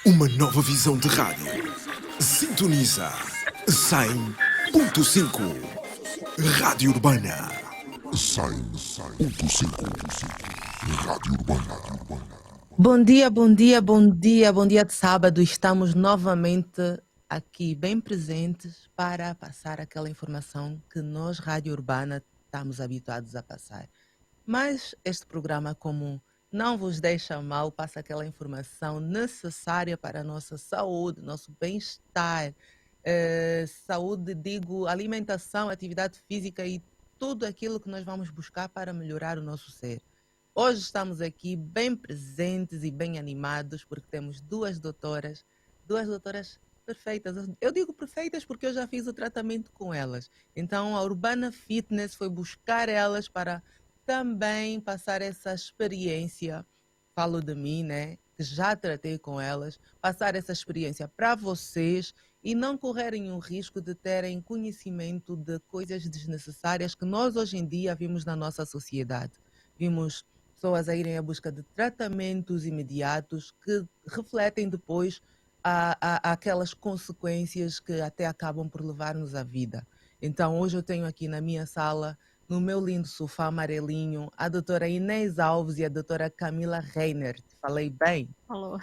Uma nova visão de rádio. Sintoniza 100.5. Rádio Urbana. 100.5. Rádio Urbana. Bom dia, bom dia, bom dia, bom dia de sábado. Estamos novamente aqui bem presentes para passar aquela informação que nós, Rádio Urbana, estamos habituados a passar. Mas este programa, como não vos deixa mal, passa aquela informação necessária para a nossa saúde, nosso bem-estar, saúde, digo, alimentação, atividade física e tudo aquilo que nós vamos buscar para melhorar o nosso ser. Hoje estamos aqui bem presentes e bem animados porque temos duas doutoras perfeitas. Eu digo perfeitas porque eu já fiz o tratamento com elas. Então a Urbana Fitness foi buscar elas para também passar essa experiência. Falo de mim, né? Que já tratei com elas, passar essa experiência para vocês e não correrem o risco de terem conhecimento de coisas desnecessárias que nós hoje em dia vimos na nossa sociedade. Vimos pessoas a irem à busca de tratamentos imediatos que refletem depois aquelas consequências que até acabam por levar-nos à vida. Então, hoje eu tenho aqui na minha sala, no meu lindo sofá amarelinho, a doutora Inês Alves e a doutora Camila Reiner. Falei bem? Falou.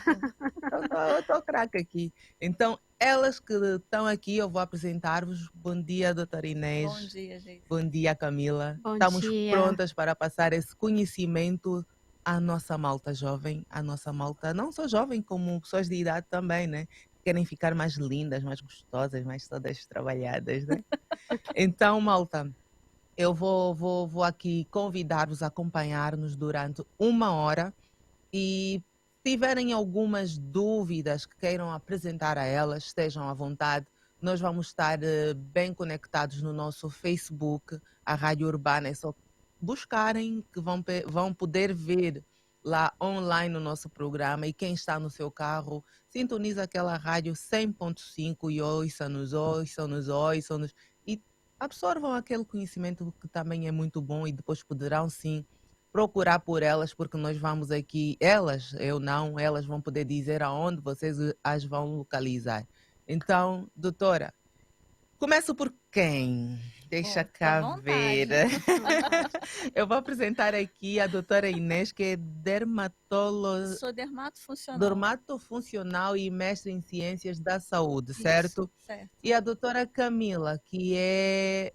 Eu estou craque aqui. Então, elas que estão aqui, eu vou apresentar-vos. Bom dia, doutora Inês. Bom dia, gente. Bom dia, Camila. Bom Estamos dia. prontas para passar esse conhecimento à nossa malta jovem, à nossa malta não só jovem, como pessoas de idade também, né? Querem ficar mais lindas, mais gostosas, mais todas trabalhadas, né? Então, malta, eu vou aqui convidar-vos a acompanhar-nos durante 1 hora e se tiverem algumas dúvidas que queiram apresentar a elas, estejam à vontade. Nós vamos estar bem conectados no nosso Facebook, a Rádio Urbana. É só buscarem que vão poder ver lá online o nosso programa. E quem está no seu carro, sintoniza aquela rádio 100.5 e ouçam-nos. E absorvam aquele conhecimento que também é muito bom e depois poderão sim procurar por elas, porque nós vamos aqui, elas vão poder dizer aonde vocês as vão localizar. Então, doutora, começo por quem? Deixa Fica à cá vontade. ver. Eu vou apresentar aqui a doutora Inês, que é Sou dermatofuncional. dermatofuncional e mestre em ciências da saúde, certo? Isso, certo. E a doutora Camila, que é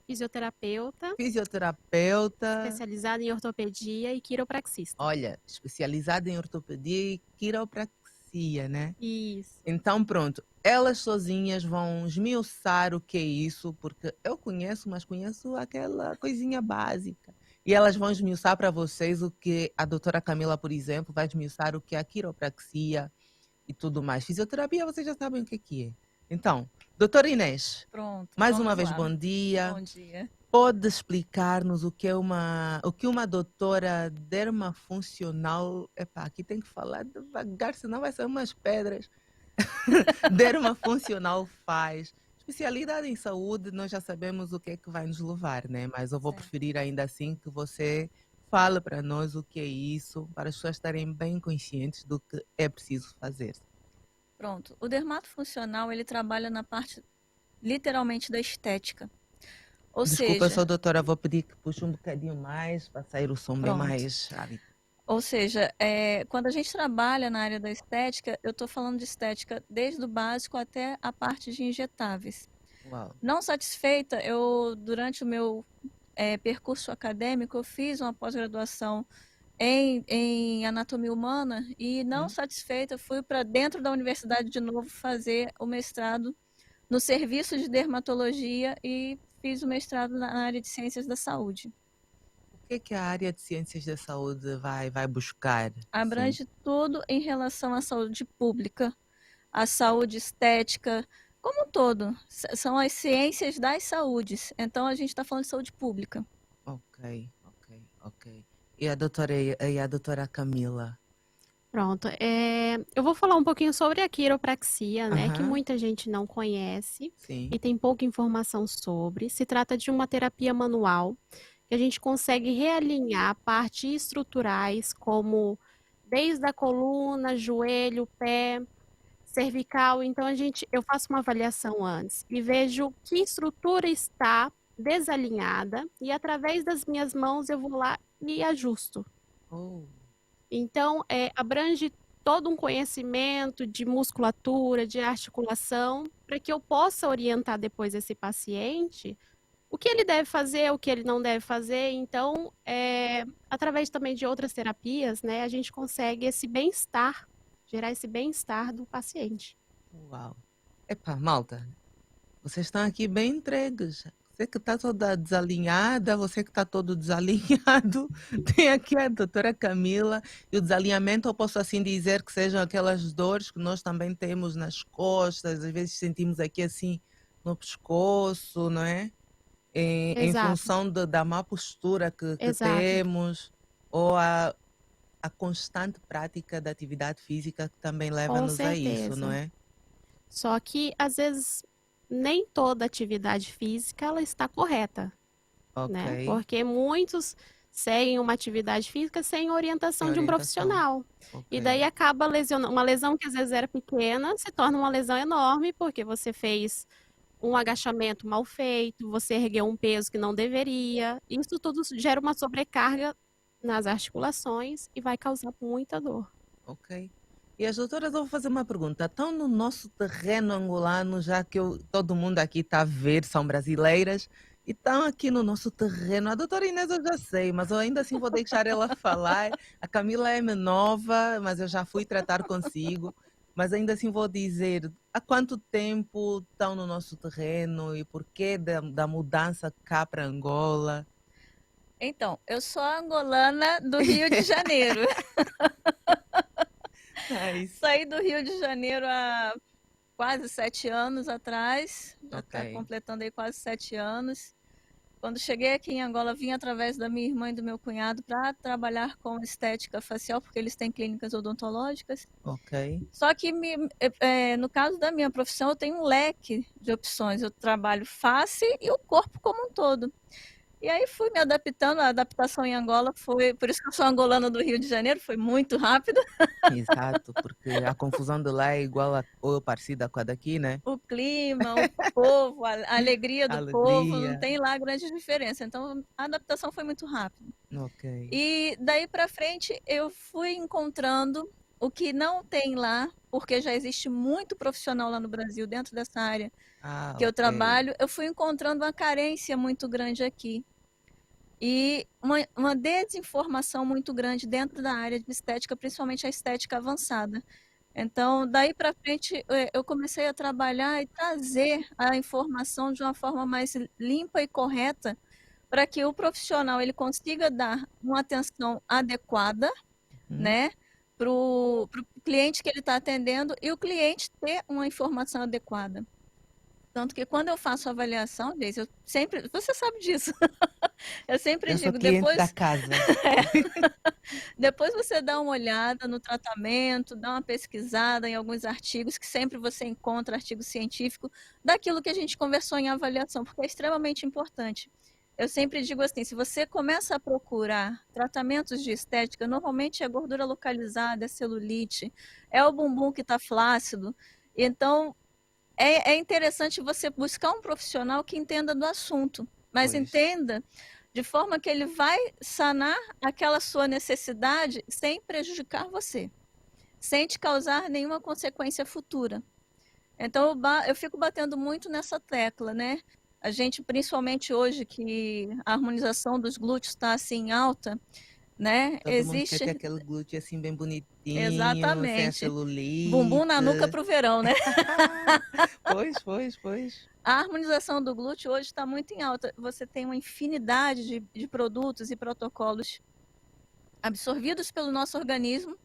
Fisioterapeuta, fisioterapeuta, especializada em ortopedia e quiropraxista. olha, especializada em ortopedia e quiropraxia, né? Isso. Então, pronto, elas sozinhas vão esmiuçar o que é isso, porque eu conheço, mas conheço aquela coisinha básica. E elas vão esmiuçar para vocês o que a doutora Camila, por exemplo, vai esmiuçar o que é a quiropraxia e tudo mais. Fisioterapia, vocês já sabem o que é. Então, doutora Inês, Pronto. mais vamos uma vez, lá. bom dia. Bom dia. Pode explicar-nos o que uma doutora dermafuncional, epá, aqui tem que falar devagar, senão vai ser umas pedras. Dermafuncional faz. Especialidade em saúde, nós já sabemos o que é que vai nos levar, né? Mas eu vou Certo. preferir ainda assim que você fale para nós o que é isso, para as pessoas estarem bem conscientes do que é preciso fazer. Pronto. O dermatofuncional, ele trabalha na parte, literalmente, da estética. Ou Desculpa, eu seja, sou doutora, vou pedir que puxe um bocadinho mais para sair o som bem Pronto. mais hábil. Quando a gente trabalha na área da estética, eu estou falando de estética desde o básico até a parte de injetáveis. Uau. Não satisfeita, durante o meu percurso acadêmico, eu fiz uma pós-graduação em anatomia humana e não satisfeita, fui para dentro da universidade de novo fazer o mestrado no serviço de dermatologia e fiz o mestrado na área de ciências da saúde. O que a área de ciências da saúde vai buscar? Abrange tudo em relação à saúde pública, à saúde estética, como um todo. São as ciências das saúdes. Então, a gente está falando de saúde pública. Ok. E a doutora Camila? Pronto. Eu vou falar um pouquinho sobre a quiropraxia, né? Que Aham. muita gente não conhece Sim. e tem pouca informação sobre. Se trata de uma terapia manual que a gente consegue realinhar partes estruturais como desde a coluna, joelho, pé, cervical. Então eu faço uma avaliação antes e vejo que estrutura está desalinhada e através das minhas mãos eu vou lá e ajusto. Oh, Então, abrange todo um conhecimento de musculatura, de articulação, para que eu possa orientar depois esse paciente o que ele deve fazer, o que ele não deve fazer. Então, através também de outras terapias, né, a gente consegue esse bem-estar, gerar esse bem-estar do paciente. uau. Epá, malta, vocês estão aqui bem entregues. Você que está toda desalinhada, você que está todo desalinhado. Tem aqui a doutora Camila. E o desalinhamento, eu posso assim dizer que sejam aquelas dores que nós também temos nas costas, às vezes sentimos aqui assim no pescoço, não é? Em Exato, função da má postura que exato. temos, ou a constante prática da atividade física que também Com leva-nos a isso, não certeza. é? Só que, às vezes, nem toda atividade física ela está correta, Ok, né? Porque muitos seguem uma atividade física sem sem orientação de um orientação. profissional. E daí Ok, acaba lesionando. Uma lesão que às vezes era pequena se torna uma lesão enorme porque você fez um agachamento mal feito, você ergueu um peso que não deveria. Isso tudo gera uma sobrecarga nas articulações e vai causar muita dor. ok. E as doutoras, eu vou fazer uma pergunta. Estão no nosso terreno angolano, já que todo mundo aqui está a ver, são brasileiras, e estão aqui no nosso terreno. A doutora Inês eu já sei, mas eu ainda assim vou deixar ela falar. A Camila é nova, mas eu já fui tratar consigo. Mas ainda assim vou dizer, há quanto tempo estão no nosso terreno e por que da mudança cá para Angola? Então, eu sou angolana do Rio de Janeiro. Nice. Saí do Rio de Janeiro há quase 7 anos atrás, já está Ok, completando aí quase 7 anos. Quando cheguei aqui em Angola, vim através da minha irmã e do meu cunhado para trabalhar com estética facial, porque eles têm clínicas odontológicas. ok. Só que no caso da minha profissão, eu tenho um leque de opções. Eu trabalho face e o corpo como um todo. E aí fui me adaptando. A adaptação em Angola foi, por isso que eu sou angolana do Rio de Janeiro, foi muito rápido. Exato, porque a confusão de lá é igual ou parecida com a daqui, né? O clima, o povo, a alegria do povo, não Alegria. tem lá grande diferença. Então a adaptação foi muito rápida. Ok. E daí para frente eu fui encontrando o que não tem lá, porque já existe muito profissional lá no Brasil dentro dessa área Ah, que eu ok. trabalho, eu fui encontrando uma carência muito grande aqui. E uma desinformação muito grande dentro da área de estética, principalmente a estética avançada. Então, daí para frente, eu comecei a trabalhar e trazer a informação de uma forma mais limpa e correta, para que o profissional ele consiga dar uma atenção adequada, Uhum. né, para o cliente que ele está atendendo e o cliente ter uma informação adequada. Tanto que quando eu faço avaliação, Deise, eu sempre, você sabe disso, eu sempre Eu sou digo, cliente da depois, casa. depois você dá uma olhada no tratamento, dá uma pesquisada em alguns artigos, que sempre você encontra artigo científico daquilo que a gente conversou em avaliação, porque é extremamente importante. Eu sempre digo assim, se você começa a procurar tratamentos de estética, normalmente é gordura localizada, é celulite, é o bumbum que está flácido. Então, é interessante você buscar um profissional que entenda do assunto, mas Pois, entenda de forma que ele vai sanar aquela sua necessidade sem prejudicar você, sem te causar nenhuma consequência futura. Então eu fico batendo muito nessa tecla, né? A gente, principalmente hoje que a harmonização dos glúteos está assim em alta, né? todo mundo quer ter Existe aquele glúteo assim bem bonitinho, sem a exatamente bumbum celulite. na nuca para o verão, né? Pois, pois, pois. A harmonização do glúteo hoje está muito em alta. Você tem uma infinidade de produtos e protocolos absorvidos pelo nosso organismo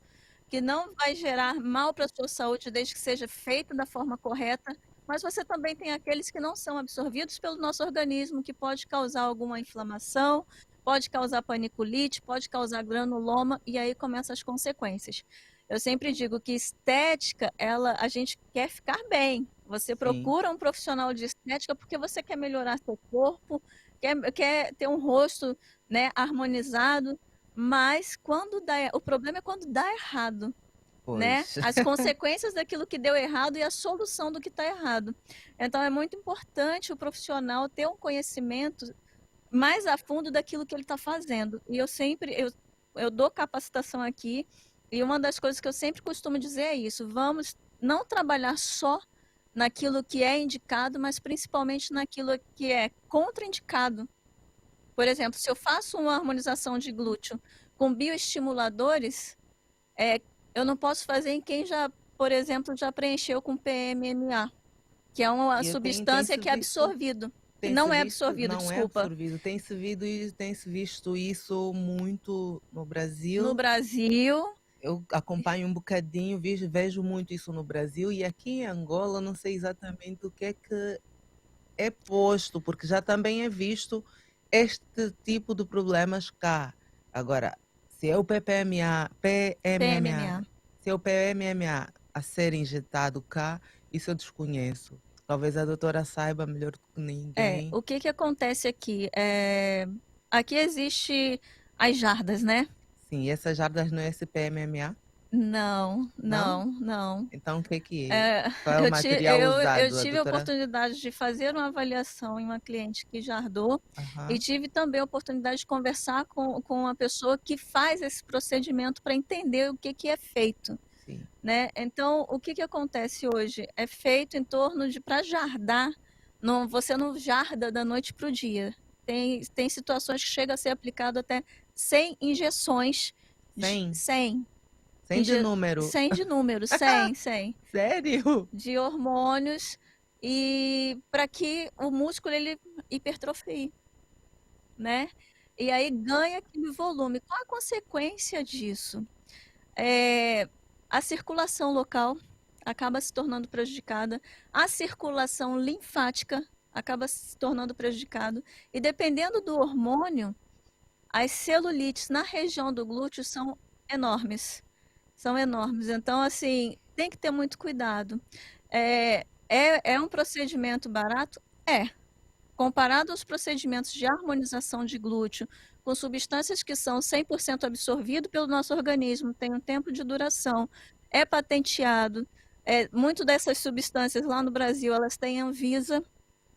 que não vai gerar mal para a sua saúde desde que seja feito da forma correta, mas você também tem aqueles que não são absorvidos pelo nosso organismo, que pode causar alguma inflamação, pode causar paniculite, pode causar granuloma, e aí começam as consequências. Eu sempre digo que estética, a gente quer ficar bem. Você Sim, procura um profissional de estética porque você quer melhorar seu corpo, quer ter um rosto, né, harmonizado, Mas o problema é quando dá errado, né? Pois. As consequências daquilo que deu errado e a solução do que está errado. Então é muito importante o profissional ter um conhecimento mais a fundo daquilo que ele está fazendo. E eu dou capacitação aqui, e uma das coisas que eu sempre costumo dizer é isso: vamos não trabalhar só naquilo que é indicado, mas principalmente naquilo que é contraindicado. Por exemplo, se eu faço uma harmonização de glúteo com bioestimuladores, eu não posso fazer em quem já, por exemplo, já preencheu com PMMA, que é uma E substância que é absorvido. tem-se Não é visto, absorvido, não é desculpa. absorvido. Tem-se visto isso muito no Brasil. No Brasil, Eu acompanho um bocadinho, vejo muito isso no Brasil e aqui em Angola não sei exatamente o que é posto, porque já também é visto este tipo de problemas cá. Agora, se é o PMMA. se é o PMMA a ser injetado cá, isso eu desconheço. Talvez a doutora saiba melhor do que ninguém. O que acontece aqui? Aqui existe as jardas, né? Sim, essas jardas não é esse PMMA? Não, Não? não, não. Então o que é? Qual é o Eu material usado, a tive a doutora? oportunidade de fazer uma avaliação em uma cliente que jardou e Aham, tive também a oportunidade de conversar com uma pessoa que faz esse procedimento para entender o que é feito, sim. né? Então, o que acontece hoje? É feito em torno de, para jardar, você não jarda da noite para o dia. Tem situações que chega a ser aplicado até 100 injeções. 100? 100. 100 de número. 100 de número, 100, 100 Sério? de hormônios, e para que o músculo ele hipertrofie, né? E aí ganha aquele volume. Qual a consequência disso? A circulação local acaba se tornando prejudicada, a circulação linfática acaba se tornando prejudicada, e dependendo do hormônio, as celulites na região do glúteo são enormes. São enormes. Então, assim, tem que ter muito cuidado. É um procedimento barato? É. Comparado aos procedimentos de harmonização de glúteo, com substâncias que são 100% absorvido pelo nosso organismo, tem um tempo de duração, é patenteado. Muito dessas substâncias lá no Brasil, elas têm Anvisa,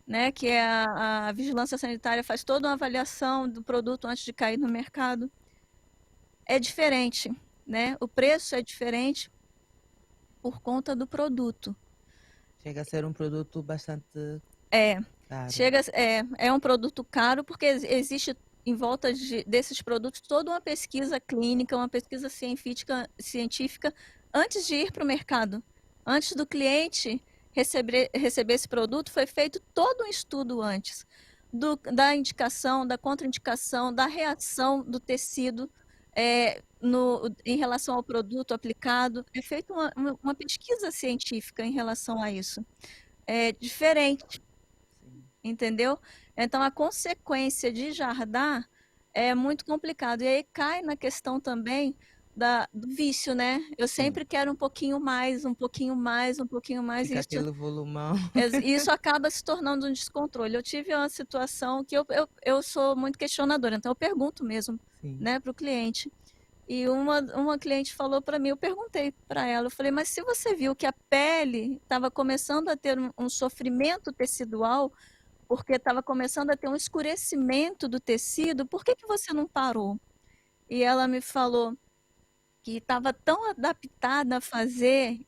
né, que é a vigilância sanitária, faz toda uma avaliação do produto antes de cair no mercado. É diferente, né? O preço é diferente por conta do produto. Chega a ser um produto bastante caro. É um produto caro porque existe em volta desses produtos toda uma pesquisa clínica, uma pesquisa científica antes de ir para o mercado. Antes do cliente receber esse produto, foi feito todo um estudo antes da indicação, da contraindicação, da reação do tecido em relação ao produto aplicado. É feita uma pesquisa científica em relação a isso. É diferente, Sim. entendeu? Então, a consequência de jardar é muito complicado. E aí cai na questão também do vício, né? Eu sempre quero um pouquinho mais, um pouquinho mais, um pouquinho mais. Fica aquele volumão. Isso acaba se tornando um descontrole. Eu tive uma situação que eu sou muito questionadora, então eu pergunto mesmo, Sim. né, para o cliente. E uma cliente falou para mim, eu perguntei para ela, eu falei, mas se você viu que a pele estava começando a ter um sofrimento tecidual, porque estava começando a ter um escurecimento do tecido, por que você não parou? E ela me falou que estava tão adaptada a fazer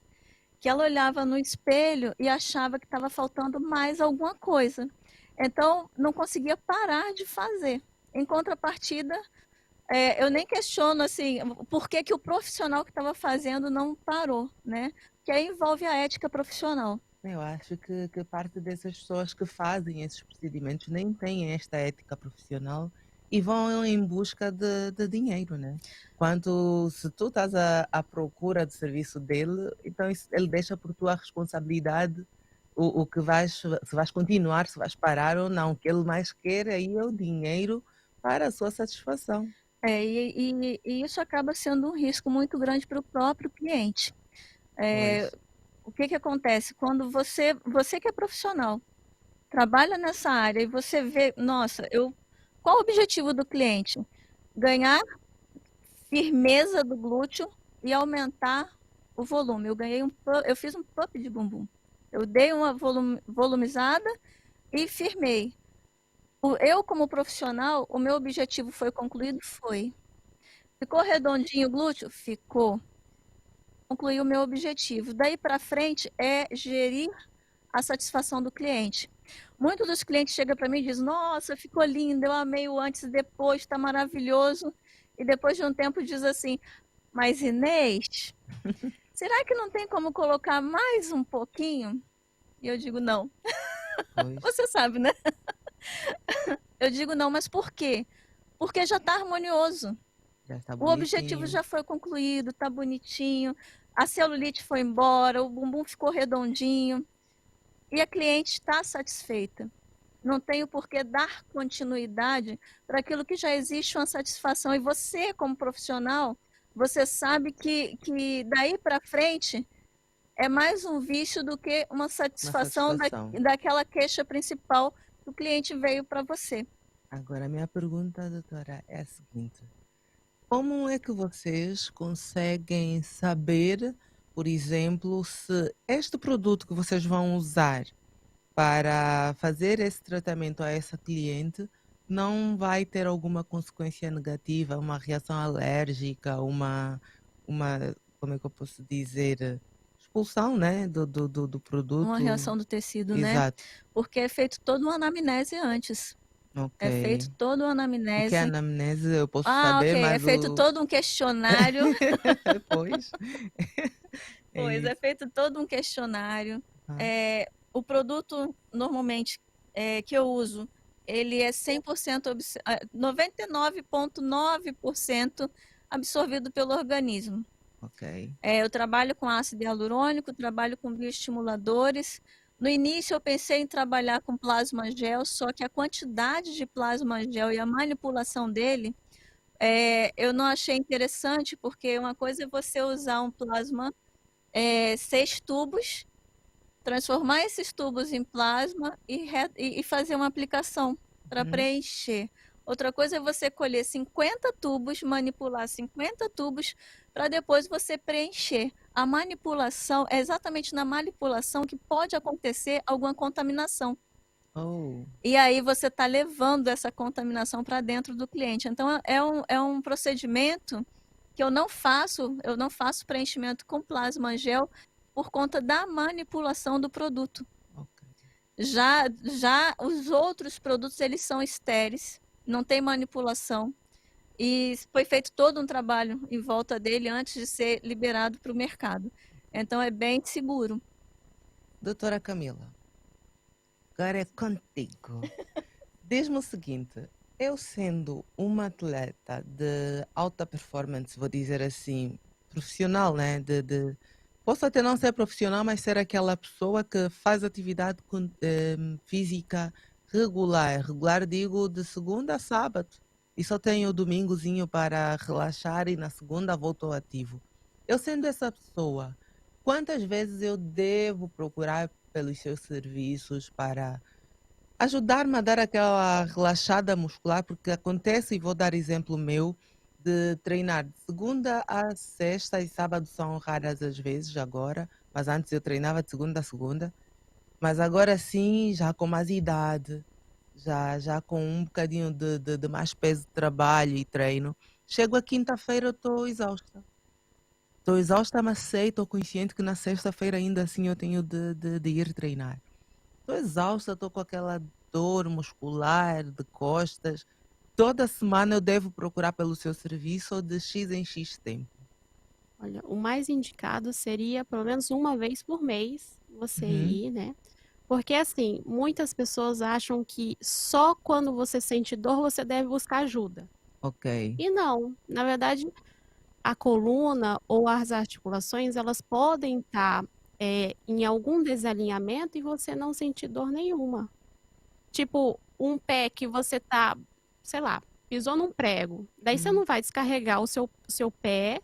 que ela olhava no espelho e achava que estava faltando mais alguma coisa. Então, não conseguia parar de fazer. Em contrapartida, eu nem questiono assim, por que o profissional que estava fazendo não parou, né? Que aí envolve a ética profissional. Eu acho que parte dessas pessoas que fazem esses procedimentos nem têm esta ética profissional e vão em busca de dinheiro, né? Se tu estás à procura do serviço dele, então ele deixa por tua responsabilidade o que se vais continuar, se vais parar ou não. O que ele mais quer aí é o dinheiro para a sua satisfação. E isso acaba sendo um risco muito grande para o próprio cliente. Pois. O que acontece? Quando você que é profissional, trabalha nessa área e você vê, nossa, qual o objetivo do cliente? Ganhar firmeza do glúteo e aumentar o volume. Eu fiz um pump de bumbum. Eu dei uma volumizada e firmei. Eu, como profissional, o meu objetivo foi concluído? Foi. Ficou redondinho o glúteo? Ficou. Concluí o meu objetivo. Daí para frente é gerir a satisfação do cliente. Muitos dos clientes chegam para mim e dizem: nossa, ficou lindo, eu amei o antes e depois, está maravilhoso. E depois de um tempo diz assim: mas Inês, será que não tem como colocar mais um pouquinho? E eu digo: não. Pois, Você sabe, né? Eu digo: não, mas por quê? Porque já está harmonioso. já está O objetivo bonitinho. já foi concluído, tá bonitinho, a celulite foi embora, o bumbum ficou redondinho e a cliente está satisfeita. Não tenho por que dar continuidade para aquilo que já existe uma satisfação. E você, como profissional, você sabe que daí para frente é mais um vício do que uma Uma satisfação satisfação. daquela queixa principal que o cliente veio para você. Agora, a minha pergunta, doutora, é a seguinte: como é que vocês conseguem saber, por exemplo, se este produto que vocês vão usar para fazer esse tratamento a essa cliente não vai ter alguma consequência negativa, uma reação alérgica, como é que eu posso dizer, expulsão, né, do Uma produto? reação do tecido, né? Exato. Porque é feito toda uma anamnese antes. É feito Ok. toda uma O que é anamnese. anamnese eu posso Ah, saber, ok. É mas feito todo um questionário. Pois, é Pois, é isso. feito todo um questionário. Ah, O produto, normalmente, que eu uso, ele é 99,9% absorvido pelo organismo. ok. Eu trabalho com ácido hialurônico, trabalho com bioestimuladores. No início eu pensei em trabalhar com plasma gel, só que a quantidade de plasma gel e a manipulação dele, eu não achei interessante, porque uma coisa é você usar um plasma, 6 tubos, transformar esses tubos em plasma e fazer uma aplicação para Uhum. preencher. Outra coisa é você colher 50 tubos, manipular 50 tubos para depois você preencher. A manipulação é exatamente na manipulação que pode acontecer alguma contaminação. Oh, E aí você está levando essa contaminação para dentro do cliente. Então é um procedimento que eu não faço preenchimento com plasma gel por conta da manipulação do produto. ok. Já os outros produtos, eles são estéreis, não tem manipulação. E foi feito todo um trabalho em volta dele antes de ser liberado para o mercado. Então é bem seguro. Doutora Camila, agora é contigo. Diz-me o seguinte: eu sendo uma atleta de alta performance, vou dizer assim, profissional, né? Posso até não ser profissional, mas ser aquela pessoa que faz atividade física regular. Regular digo de segunda a sábado. E só tenho o domingozinho para relaxar e na segunda volto ao ativo. Eu sendo essa pessoa, quantas vezes eu devo procurar pelos seus serviços para ajudar-me a dar aquela relaxada muscular? Porque acontece, e vou dar exemplo meu, de treinar de segunda a sexta, e sábado são raras as vezes agora, mas antes eu treinava de segunda a segunda, mas agora sim, já com mais idade, já com um bocadinho de mais peso de trabalho e treino, chego a quinta-feira, eu estou exausta. Estou exausta, mas sei, estou consciente que na sexta-feira ainda assim eu tenho de ir treinar. Estou exausta, estou com aquela dor muscular de costas. Toda semana eu devo procurar pelo seu serviço ou de X em X tempo. Olha, o mais indicado seria pelo menos uma vez por mês você Uhum, ir, né? Porque assim, muitas pessoas acham que só quando você sente dor você deve buscar ajuda. ok. E não, na verdade, a coluna ou as articulações, elas podem estar em algum desalinhamento e você não sentir dor nenhuma. Tipo, um pé que você tá, sei lá, pisou num prego. Daí você Uhum, não vai descarregar o seu pé,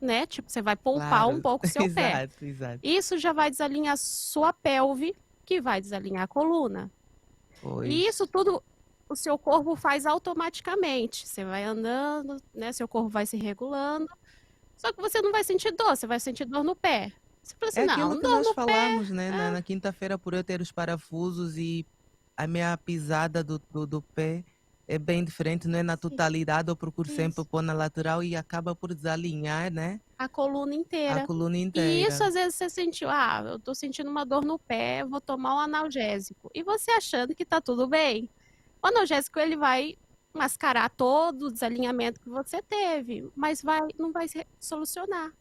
né? Tipo, você vai poupar um claro, pouco o seu pé. exato, exato. Isso já vai desalinhar sua pelve, que vai desalinhar a coluna. E Pois, isso tudo o seu corpo faz automaticamente. Você vai andando, né? Seu corpo vai se regulando. Só que você não vai sentir dor, você vai sentir dor no pé. Você fala assim, É aquilo não, que dor nós no pé. falamos, né? Na quinta-feira, por eu ter os parafusos e a minha pisada do pé é bem diferente, não é na Sim, totalidade, eu procuro sempre isso. pôr na lateral e acaba por desalinhar, né? A coluna A inteira. coluna E isso, inteira. às vezes, você sentiu, eu tô sentindo uma dor no pé, vou tomar um analgésico. E você achando que tá tudo bem. O analgésico, ele vai mascarar todo o desalinhamento que você teve, mas não vai solucionar.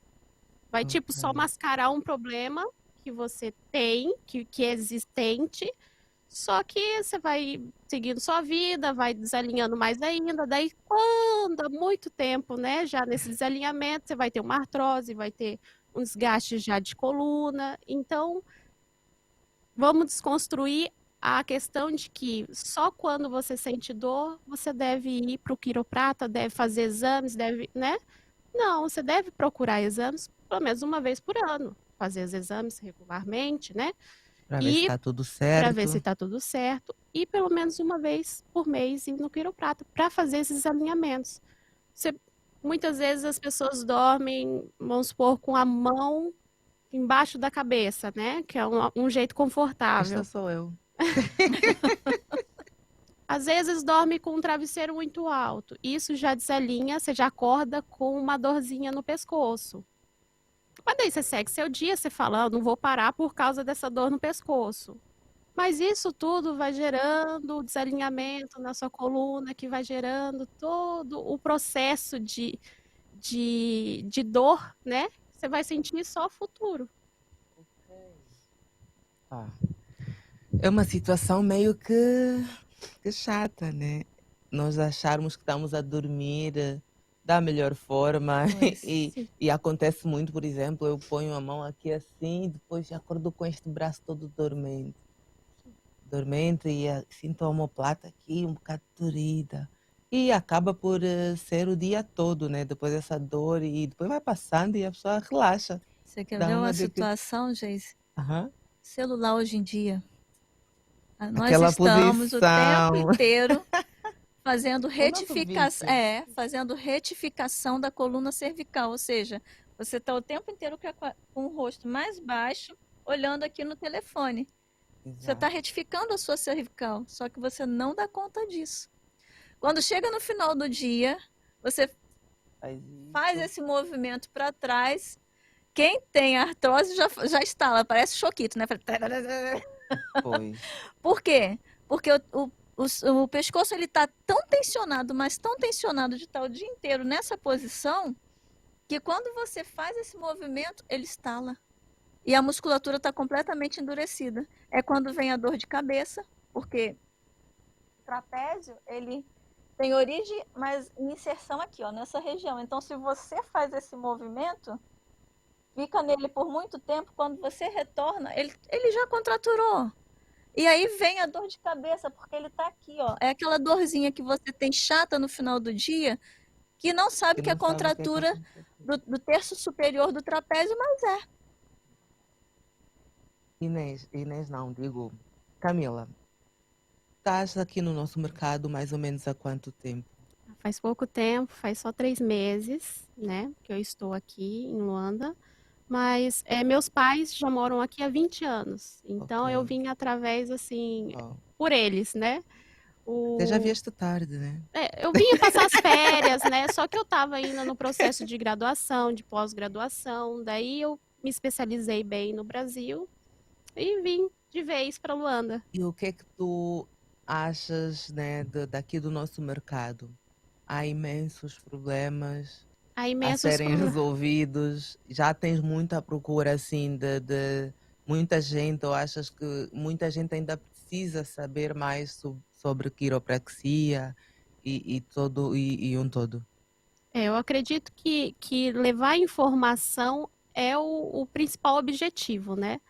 Vai, tipo, só Ok. mascarar um problema que você tem, que é existente, só que você vai seguindo sua vida, vai desalinhando mais ainda. Daí, quando há muito tempo, né, já nesse desalinhamento, você vai ter uma artrose, vai ter um desgaste já de coluna. Então, vamos desconstruir a questão de que só quando você sente dor, você deve ir para o quiroprata, deve fazer exames, deve, né? Não, você deve procurar exames pelo menos uma vez por ano, fazer os exames regularmente, né? Para ver se E está tudo para ver se certo. está tudo certo, e pelo menos uma vez por mês ir no quiroprata para fazer esses alinhamentos. Você, muitas vezes as pessoas dormem, vamos supor, com a mão embaixo da cabeça, né? Que é um jeito Esta confortável. sou eu. Às vezes dorme com um travesseiro muito alto. Isso já desalinha, você já acorda com uma dorzinha no pescoço. Mas daí você segue seu dia, você fala, não vou parar por causa dessa dor no pescoço. Mas isso tudo vai gerando desalinhamento na sua coluna, que vai gerando todo o processo de dor, né? Você vai sentir só o futuro. Ah, é uma situação meio que chata, né? Nós acharmos que estamos a dormir da melhor forma Pois. Sim. e acontece muito, por exemplo, eu ponho a mão aqui assim e depois acordo com este braço todo dormente e sinto a omoplata aqui um bocado dorida. E acaba por ser o dia todo, né? Depois dessa dor e depois vai passando e a pessoa relaxa. Você quer Dá ver uma uma de que... situação, Geise? Aham. Celular hoje em dia. Nós Aquela estamos o tempo posição. inteiro fazendo É o nosso vício. fazendo retificação da coluna cervical, ou seja, você está o tempo inteiro com o rosto mais baixo, olhando aqui no telefone. Você está Exato. retificando a sua cervical, só que você não dá conta disso. Quando chega no final do dia, você faz isso. esse movimento para trás. Quem tem artrose já estala, parece choquito, né? Pois. Por quê? Porque o pescoço ele está tão tensionado, mas tão tensionado de estar o dia inteiro nessa posição, que quando você faz esse movimento, ele estala. E a musculatura está completamente endurecida. É quando vem a dor de cabeça, porque o trapézio, ele tem origem, mas inserção aqui, ó, nessa região. Então, se você faz esse movimento, fica nele por muito tempo, quando você retorna, ele já contraturou. E aí vem a dor de cabeça, porque ele tá aqui, ó. É aquela dorzinha que você tem chata no final do dia, que não sabe que é não sabe o que é que contratura aconteceu. do terço superior do trapézio, mas é. Inês não, digo, Camila, estás aqui no nosso mercado mais ou menos há quanto tempo? Faz pouco tempo, faz só 3 meses, né? Que eu estou aqui em Luanda. Mas meus pais já moram aqui há 20 anos. Então eu Ok. vim através, assim, Ó, por eles, né? até já O... vieste tarde, né? eu vinha passar as férias, né? Só que eu estava ainda no processo de graduação, de pós-graduação. Daí eu me especializei bem no Brasil e vim de vez para Luanda. E o que é que tu achas, né, daqui do nosso mercado? Há imensos problemas Há a imensos serem problemas. resolvidos. Já tens muita procura, assim, de muita gente, ou achas que muita gente ainda precisa saber mais sobre quiropraxia e todo, e um todo? Eu acredito que levar informação é o principal objetivo, né?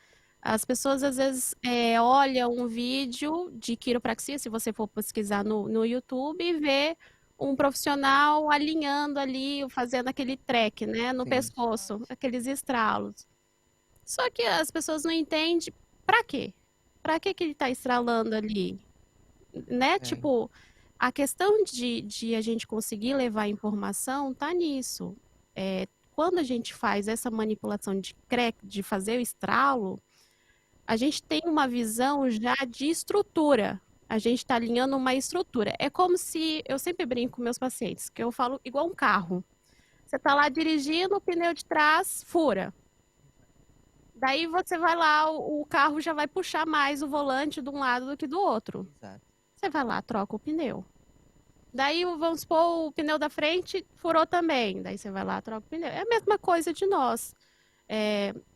As pessoas às vezes olham um vídeo de quiropraxia, se você for pesquisar no YouTube, e vê um profissional alinhando ali, fazendo aquele track, né, no Sim. pescoço, aqueles estralos. Só que as pessoas não entendem para quê? Para que ele está estralando ali? Né? É. Tipo, A questão de a gente conseguir levar a informação tá nisso. Quando a gente faz essa manipulação de fazer o estralo, a gente tem uma visão já de estrutura. A gente está alinhando uma estrutura. É como se, eu sempre brinco com meus pacientes, que eu falo igual um carro. Você está lá dirigindo, o pneu de trás fura. Daí você vai lá, o carro já vai puxar mais o volante de um lado do que do outro. Exato. Você vai lá, troca o pneu. Daí, vamos supor, o pneu da frente furou também. Daí você vai lá, troca o pneu. É a mesma coisa de nós.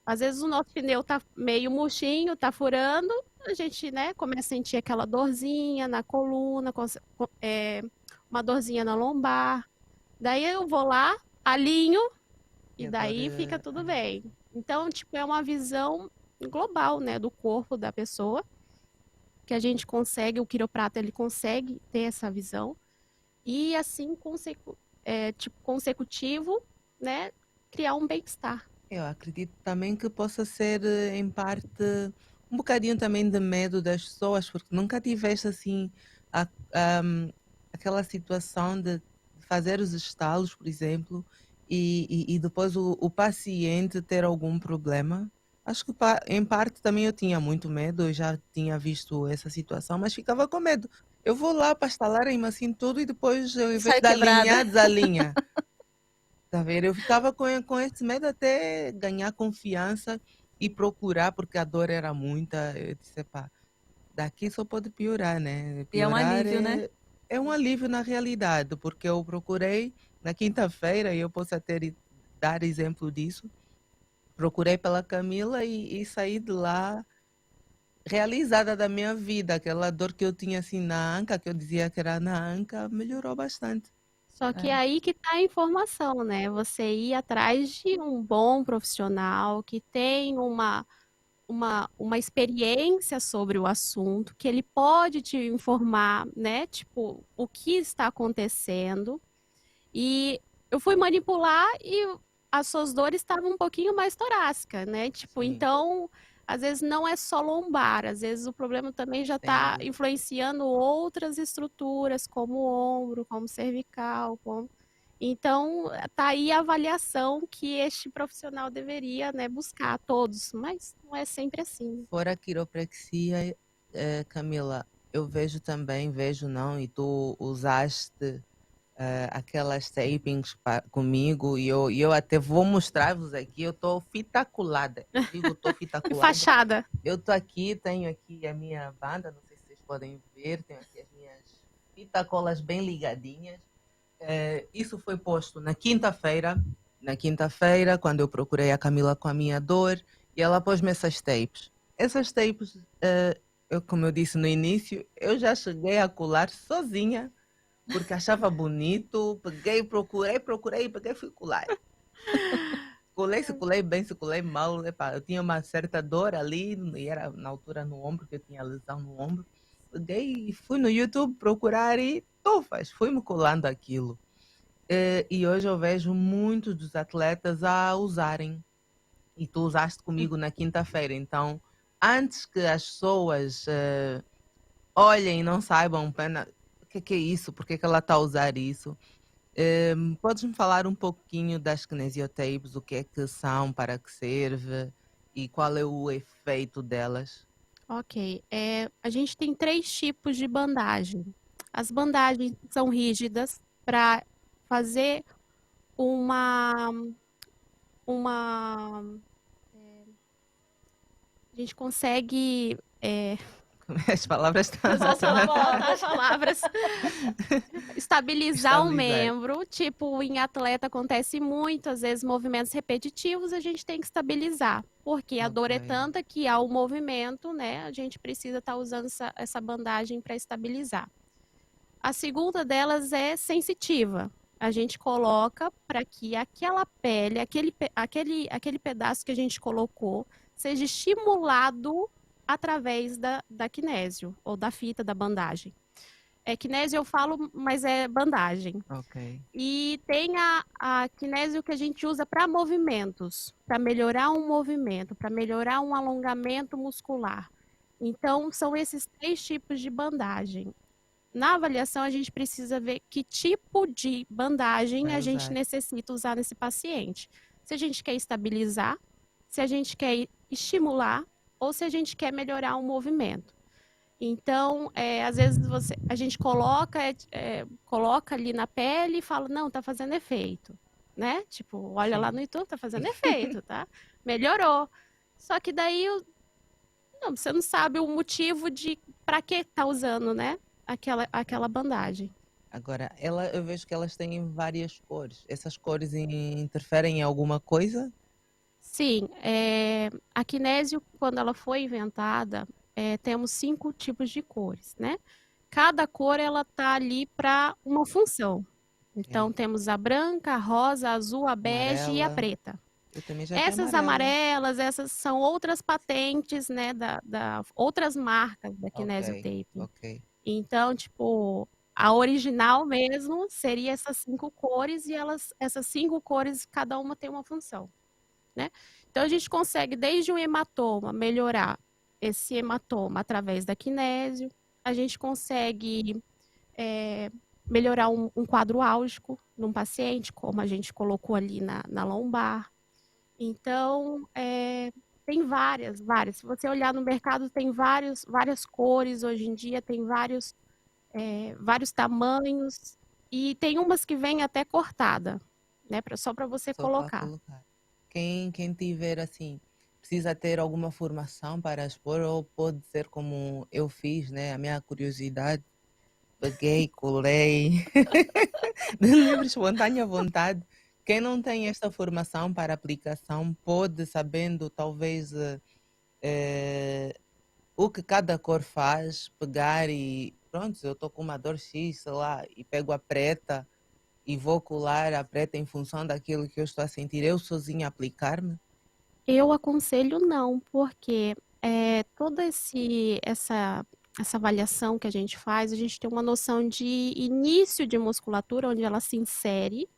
Às vezes o nosso pneu tá meio murchinho, tá furando, a gente, né, começa a sentir aquela dorzinha na coluna, uma dorzinha na lombar. Daí eu vou lá, alinho, E e daí agora, fica tudo bem. Então, tipo, é uma visão global, né, do corpo da pessoa, que a gente consegue, o quiroprata, ele consegue ter essa visão, e assim, consecutivo, né, criar um bem-estar. Eu acredito também que possa ser, em parte, um bocadinho também de medo das pessoas, porque nunca tiveste assim a- aquela situação de fazer os estalos, por exemplo, e depois o paciente ter algum problema. Acho que em parte também eu tinha muito medo, eu já tinha visto essa situação, mas ficava com medo. Eu vou lá para estalarem-me assim tudo e depois, em vez Sai de quebrada. alinhar, desalinha. Tá a ver? Eu ficava com esse medo até ganhar confiança e procurar, porque a dor era muita. Eu disse, pá, daqui só pode piorar, né? E é um Piorar alívio, né? é um alívio na realidade, porque eu procurei na quinta-feira, e eu posso até dar exemplo disso. Procurei pela Camila e saí de lá realizada da minha vida. Aquela dor que eu tinha assim na anca, que eu dizia que era na anca, melhorou bastante. Só que é É, aí que está a informação, né? Você ir atrás de um bom profissional que tem uma experiência sobre o assunto, que ele pode te informar, né? Tipo, o que está acontecendo. E eu fui manipular e as suas dores estavam um pouquinho mais torácicas, né? Tipo, sim, então, às vezes não é só lombar, às vezes o problema também já está tem. influenciando outras estruturas, como o ombro, como cervical, Então, tá aí a avaliação que este profissional deveria, né, buscar a todos, mas não é sempre assim. Fora a quiropraxia, Camila, eu vejo também, vejo não, e tu usaste aquelas tapings comigo e eu até vou mostrar-vos aqui, eu estou fitaculada, eu digo estou fitaculada, Fachada. eu estou aqui, tenho aqui a minha banda, não sei se vocês podem ver, tenho aqui as minhas fitacolas bem ligadinhas. Isso foi posto na quinta-feira, quando eu procurei a Camila com a minha dor, e ela pôs-me essas tapes. Essas tapes, como eu disse no início, eu já cheguei a colar sozinha, porque achava bonito, peguei, procurei, peguei e fui colar. Colei, se colei bem, se colei mal, epá, eu tinha uma certa dor ali, e era na altura no ombro, que eu tinha lesão no ombro. Peguei e fui no YouTube procurar e tufas, fui-me colando aquilo. E hoje eu vejo muitos dos atletas a usarem. E tu usaste comigo na quinta-feira. Então, antes que as pessoas olhem e não saibam, pena, o que é isso? Por que que ela está a usar isso? Podes-me falar um pouquinho das kinesiotapes, o que é que são, para que serve e qual é o efeito delas? Ok. A gente tem 3 tipos de bandagem. As bandagens são rígidas para fazer uma, uma. A gente consegue As palavras estão. usar as palavras, estabilizar o Estabilizar. membro. Tipo, em atleta acontece muito, às vezes movimentos repetitivos a gente tem que estabilizar. Porque a dor é Ok. tanta que ao movimento, né, a gente precisa estar usando essa bandagem para estabilizar. A segunda delas é sensitiva. A gente coloca para que aquela pele, aquele pedaço que a gente colocou, seja estimulado através da kinésio ou da fita da bandagem. Kinésio eu falo, mas é bandagem. Ok. E tem a kinésio que a gente usa para movimentos, para melhorar um movimento, para melhorar um alongamento muscular. Então, são esses 3 tipos de bandagem. na avaliação a gente precisa ver que tipo de bandagem Vai a gente usar. necessita usar nesse paciente. Se a gente quer estabilizar, se a gente quer estimular ou se a gente quer melhorar o movimento. Então, às vezes a gente coloca ali na pele e fala, não, tá fazendo efeito, né? Tipo, olha lá Sim. no YouTube, tá fazendo efeito, tá? Melhorou. Só que daí não, você não sabe o motivo de para que tá usando, né? Aquela bandagem. Agora, eu vejo que elas têm várias cores. Essas cores interferem em alguma coisa? Sim, a kinésio, quando ela foi inventada, temos 5 tipos de cores, né? Cada cor ela tá ali para uma função. Então Ok. temos a branca, a rosa, a azul, a bege e a Amarela. preta. Eu também já vi Essas amarela. amarelas, essas são outras patentes, né, outras marcas da Kinesio Ok, Tape. ok. Então, tipo, a original mesmo seria essas 5 cores e essas 5 cores, cada uma tem uma função, né? Então a gente consegue desde um hematoma melhorar esse hematoma através da kinésio, a gente consegue melhorar um quadro álgico num paciente, como a gente colocou ali na lombar. Então, tem várias. Se você olhar no mercado, tem várias cores hoje em dia, tem vários tamanhos, e tem umas que vêm até cortada, né? Só para você Só para colocar. colocar. Quem tiver assim, precisa ter alguma formação para expor ou pode ser como eu fiz, né? A minha curiosidade, peguei, colei, de livre espontânea vontade. Quem não tem esta formação para aplicação pode, sabendo talvez eh, o que cada cor faz, pegar e pronto, eu estou com uma dor X, sei lá, e pego a preta e vou colar a preta em função daquilo que eu estou a sentir, eu sozinha aplicar-me? Eu aconselho não, porque toda essa avaliação que a gente faz, a gente tem uma noção de início de musculatura, onde ela se insere,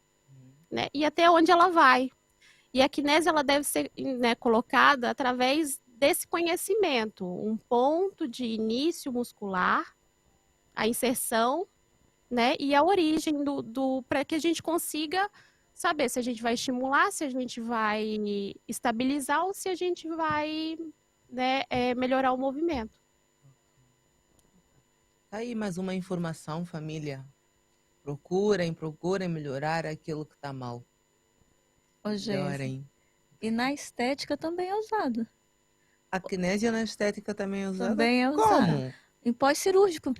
né, e até onde ela vai. E a kinese ela deve ser, né, colocada através desse conhecimento, um ponto de início muscular, a inserção, né, e a origem para que a gente consiga saber se a gente vai estimular, se a gente vai estabilizar ou se a gente vai, né, melhorar o movimento. Tá aí mais uma informação, família. Procurem melhorar aquilo que está mal. Ô, Geise. Melhorem. E na estética também é usado. A kinésia na estética também é usada? Também é usado. Como? Em pós-cirúrgico.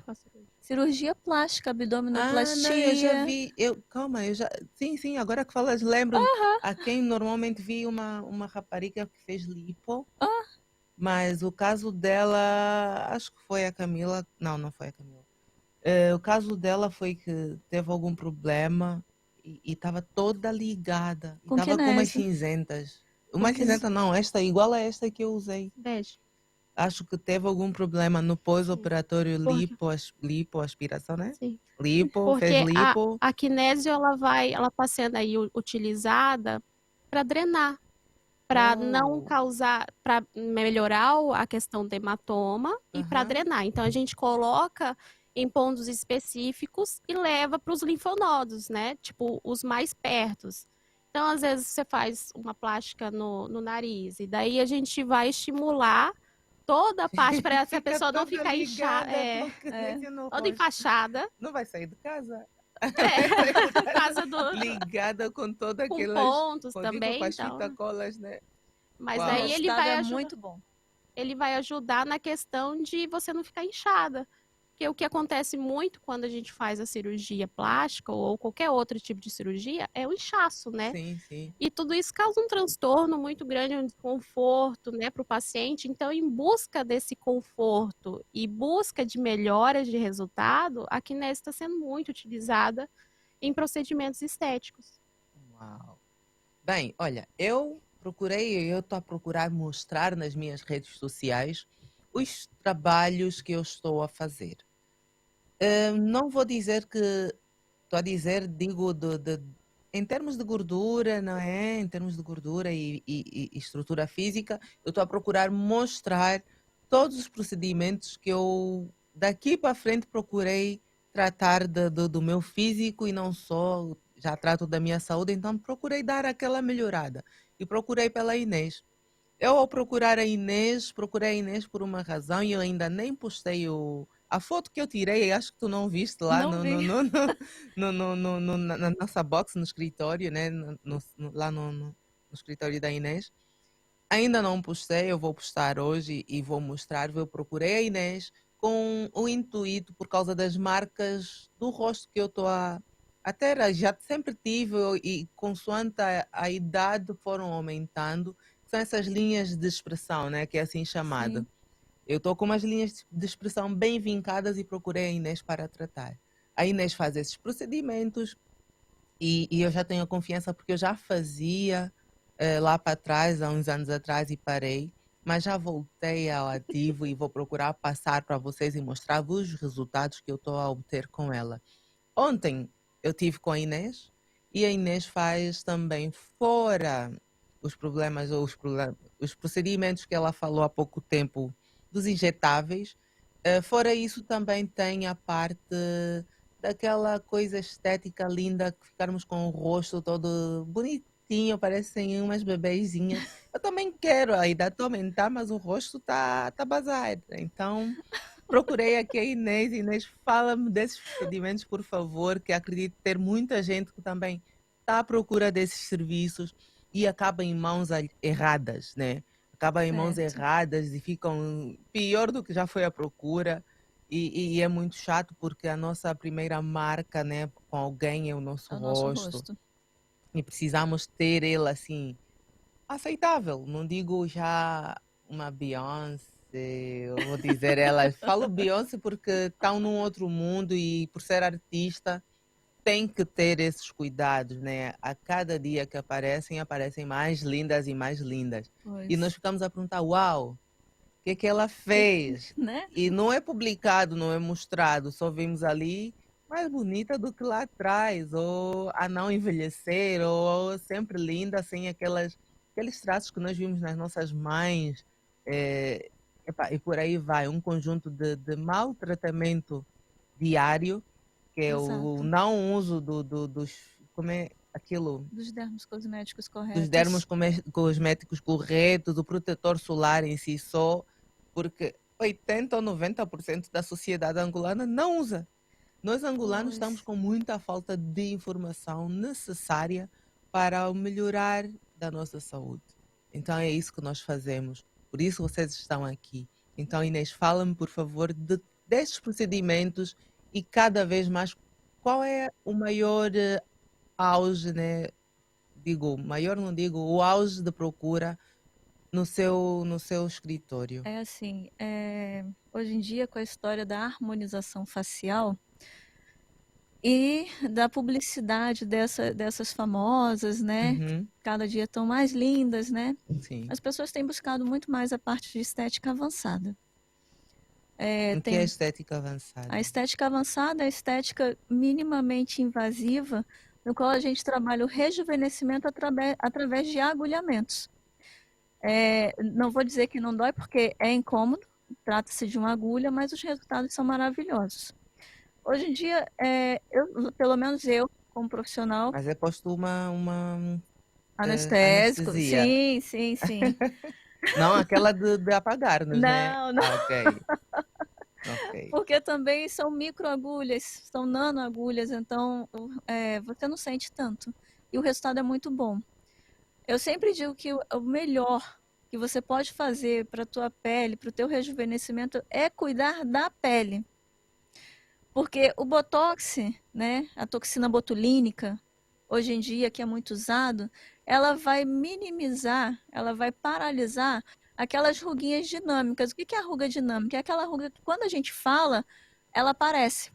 Cirurgia plástica, Ah, não, eu já abdominoplastia. vi. Calma, eu já. Sim, agora que falas, lembro-me. A quem normalmente vi uma rapariga que fez lipo, mas o caso dela, acho que foi a Camila. Não, não foi a Camila. O caso dela foi que teve algum problema e estava toda ligada. E Com estava com umas kinésio. cinzentas. Com Uma kinésio. cinzenta não, esta é igual a esta que eu usei. Bege. Acho que teve algum problema no pós-operatório Porque- lipoaspiração, né? Sim. Lipo, fez Porque lipo. a kinésio ela está sendo aí utilizada para drenar, para não Oh, causar, para melhorar a questão do hematoma e para aham. drenar. Então a gente coloca em pontos específicos e leva para os linfonodos, né? Tipo, os mais pertos. Então, às vezes, você faz uma plástica no nariz, e daí a gente vai estimular toda a parte para essa Fica pessoa não toda ficar inchada, ligada com kinésio no toda rosto. enfaixada. Não vai sair de casa. Por causa Ligada com todas com aquelas. pontos Digo, também, com as então. fita-colas, né? Mas O Uau. daí resultado é muito bom. ele vai ajudar na questão de você não ficar inchada. Porque o que acontece muito quando a gente faz a cirurgia plástica ou qualquer outro tipo de cirurgia é o inchaço, né? Sim. E tudo isso causa um transtorno muito grande, um desconforto, né, para o paciente. Então, em busca desse conforto e busca de melhoras de resultado, a kinese está sendo muito utilizada em procedimentos estéticos. Uau. Bem, olha, eu estou a procurar mostrar nas minhas redes sociais os trabalhos que eu estou a fazer. Não vou dizer que estou a dizer, digo em termos de gordura, não é? Em termos de gordura e estrutura física, eu estou a procurar mostrar todos os procedimentos que eu daqui para frente procurei tratar do meu físico e não só, já trato da minha saúde, então procurei dar aquela melhorada. E procurei pela Inês. Eu, ao procurar a Inês, procurei a Inês por uma razão e eu ainda nem postei a foto que eu tirei, acho que tu não viste lá Não vi. na nossa box, no escritório, né? Lá no escritório da Inês. Ainda não postei, eu vou postar hoje e vou mostrar. Eu procurei a Inês com o intuito, por causa das marcas do rosto que eu estou a ter. Já sempre tive e consoante a idade foram aumentando. São essas linhas de expressão, né? Que é assim chamada. Sim. Eu estou com umas linhas de expressão bem vincadas e procurei a Inês para tratar. A Inês faz esses procedimentos e eu já tenho a confiança porque eu já fazia lá para trás, há uns anos atrás, e parei, mas já voltei ao ativo e vou procurar passar para vocês e mostrar-vos os resultados que eu estou a obter com ela. Ontem eu tive com a Inês e a Inês faz também fora os problemas ou os procedimentos que ela falou há pouco tempo dos injetáveis. Fora isso também tem a parte daquela coisa estética linda, que ficarmos com o rosto todo bonitinho, parecem umas bebezinhas. Eu também quero, a idade está a aumentar, mas o rosto tá bazar. Então, procurei aqui a Inês. Inês, fala-me desses procedimentos, por favor, que acredito ter muita gente que também está à procura desses serviços e acaba em mãos erradas, né? Acaba em mãos Certo. erradas e ficam pior do que já foi à procura. E é muito chato porque a nossa primeira marca, né, com alguém é o nosso É o nosso rosto rosto. e precisamos ter ele assim aceitável. Não digo já uma Beyoncé, eu vou dizer ela, falo Beyoncé porque estão num outro mundo e por ser artista tem que ter esses cuidados, né? A cada dia que aparecem mais lindas e mais lindas. E nós Pois. ficamos a perguntar, uau, o que é que ela fez? Né? E não é publicado, não é mostrado, só vimos ali mais bonita do que lá atrás, ou a não envelhecer, ou sempre linda, sem aqueles traços que nós vimos nas nossas mães. É, epá, e por aí vai, um conjunto de maltratamento diário, que é o Exato. não uso dos, como é aquilo? Dos dermos cosméticos Dos dermos corretos. cosméticos corretos, o protetor solar em si só, porque 80 ou 90% da sociedade angolana não usa. Nós angolanos estamos Pois. com muita falta de informação necessária para o melhorar da nossa saúde. Então é isso que nós fazemos. Por isso vocês estão aqui. Então, Inês, fala-me, por favor, destes procedimentos e cada vez mais qual é o maior auge, né? Digo, maior não digo, o auge de procura no seu escritório. É assim, hoje em dia, com a história da harmonização facial e da publicidade dessas famosas, né? Uhum, Cada dia estão mais lindas, né? sim. As pessoas têm buscado muito mais a parte de estética avançada. O que é estética avançada? A estética avançada é a estética minimamente invasiva, no qual a gente trabalha o rejuvenescimento através de agulhamentos. Não vou dizer que não dói, porque é incômodo, trata-se de uma agulha, mas os resultados são maravilhosos. Hoje em dia, pelo menos eu, como profissional, Mas é posto uma anestésico, anestesia. sim, sim, sim. Não aquela de apagar-nos, né? Não, não, Ah, ok, ok. porque também são microagulhas, são nanoagulhas, então você não sente tanto. E o resultado é muito bom. Eu sempre digo que o melhor que você pode fazer para a tua pele, para o teu rejuvenescimento, é cuidar da pele. Porque o Botox, né, a toxina botulínica, hoje em dia, que é muito usado, ela vai minimizar, ela vai paralisar aquelas ruguinhas dinâmicas. O que é a ruga dinâmica? É aquela ruga que quando a gente fala, ela aparece.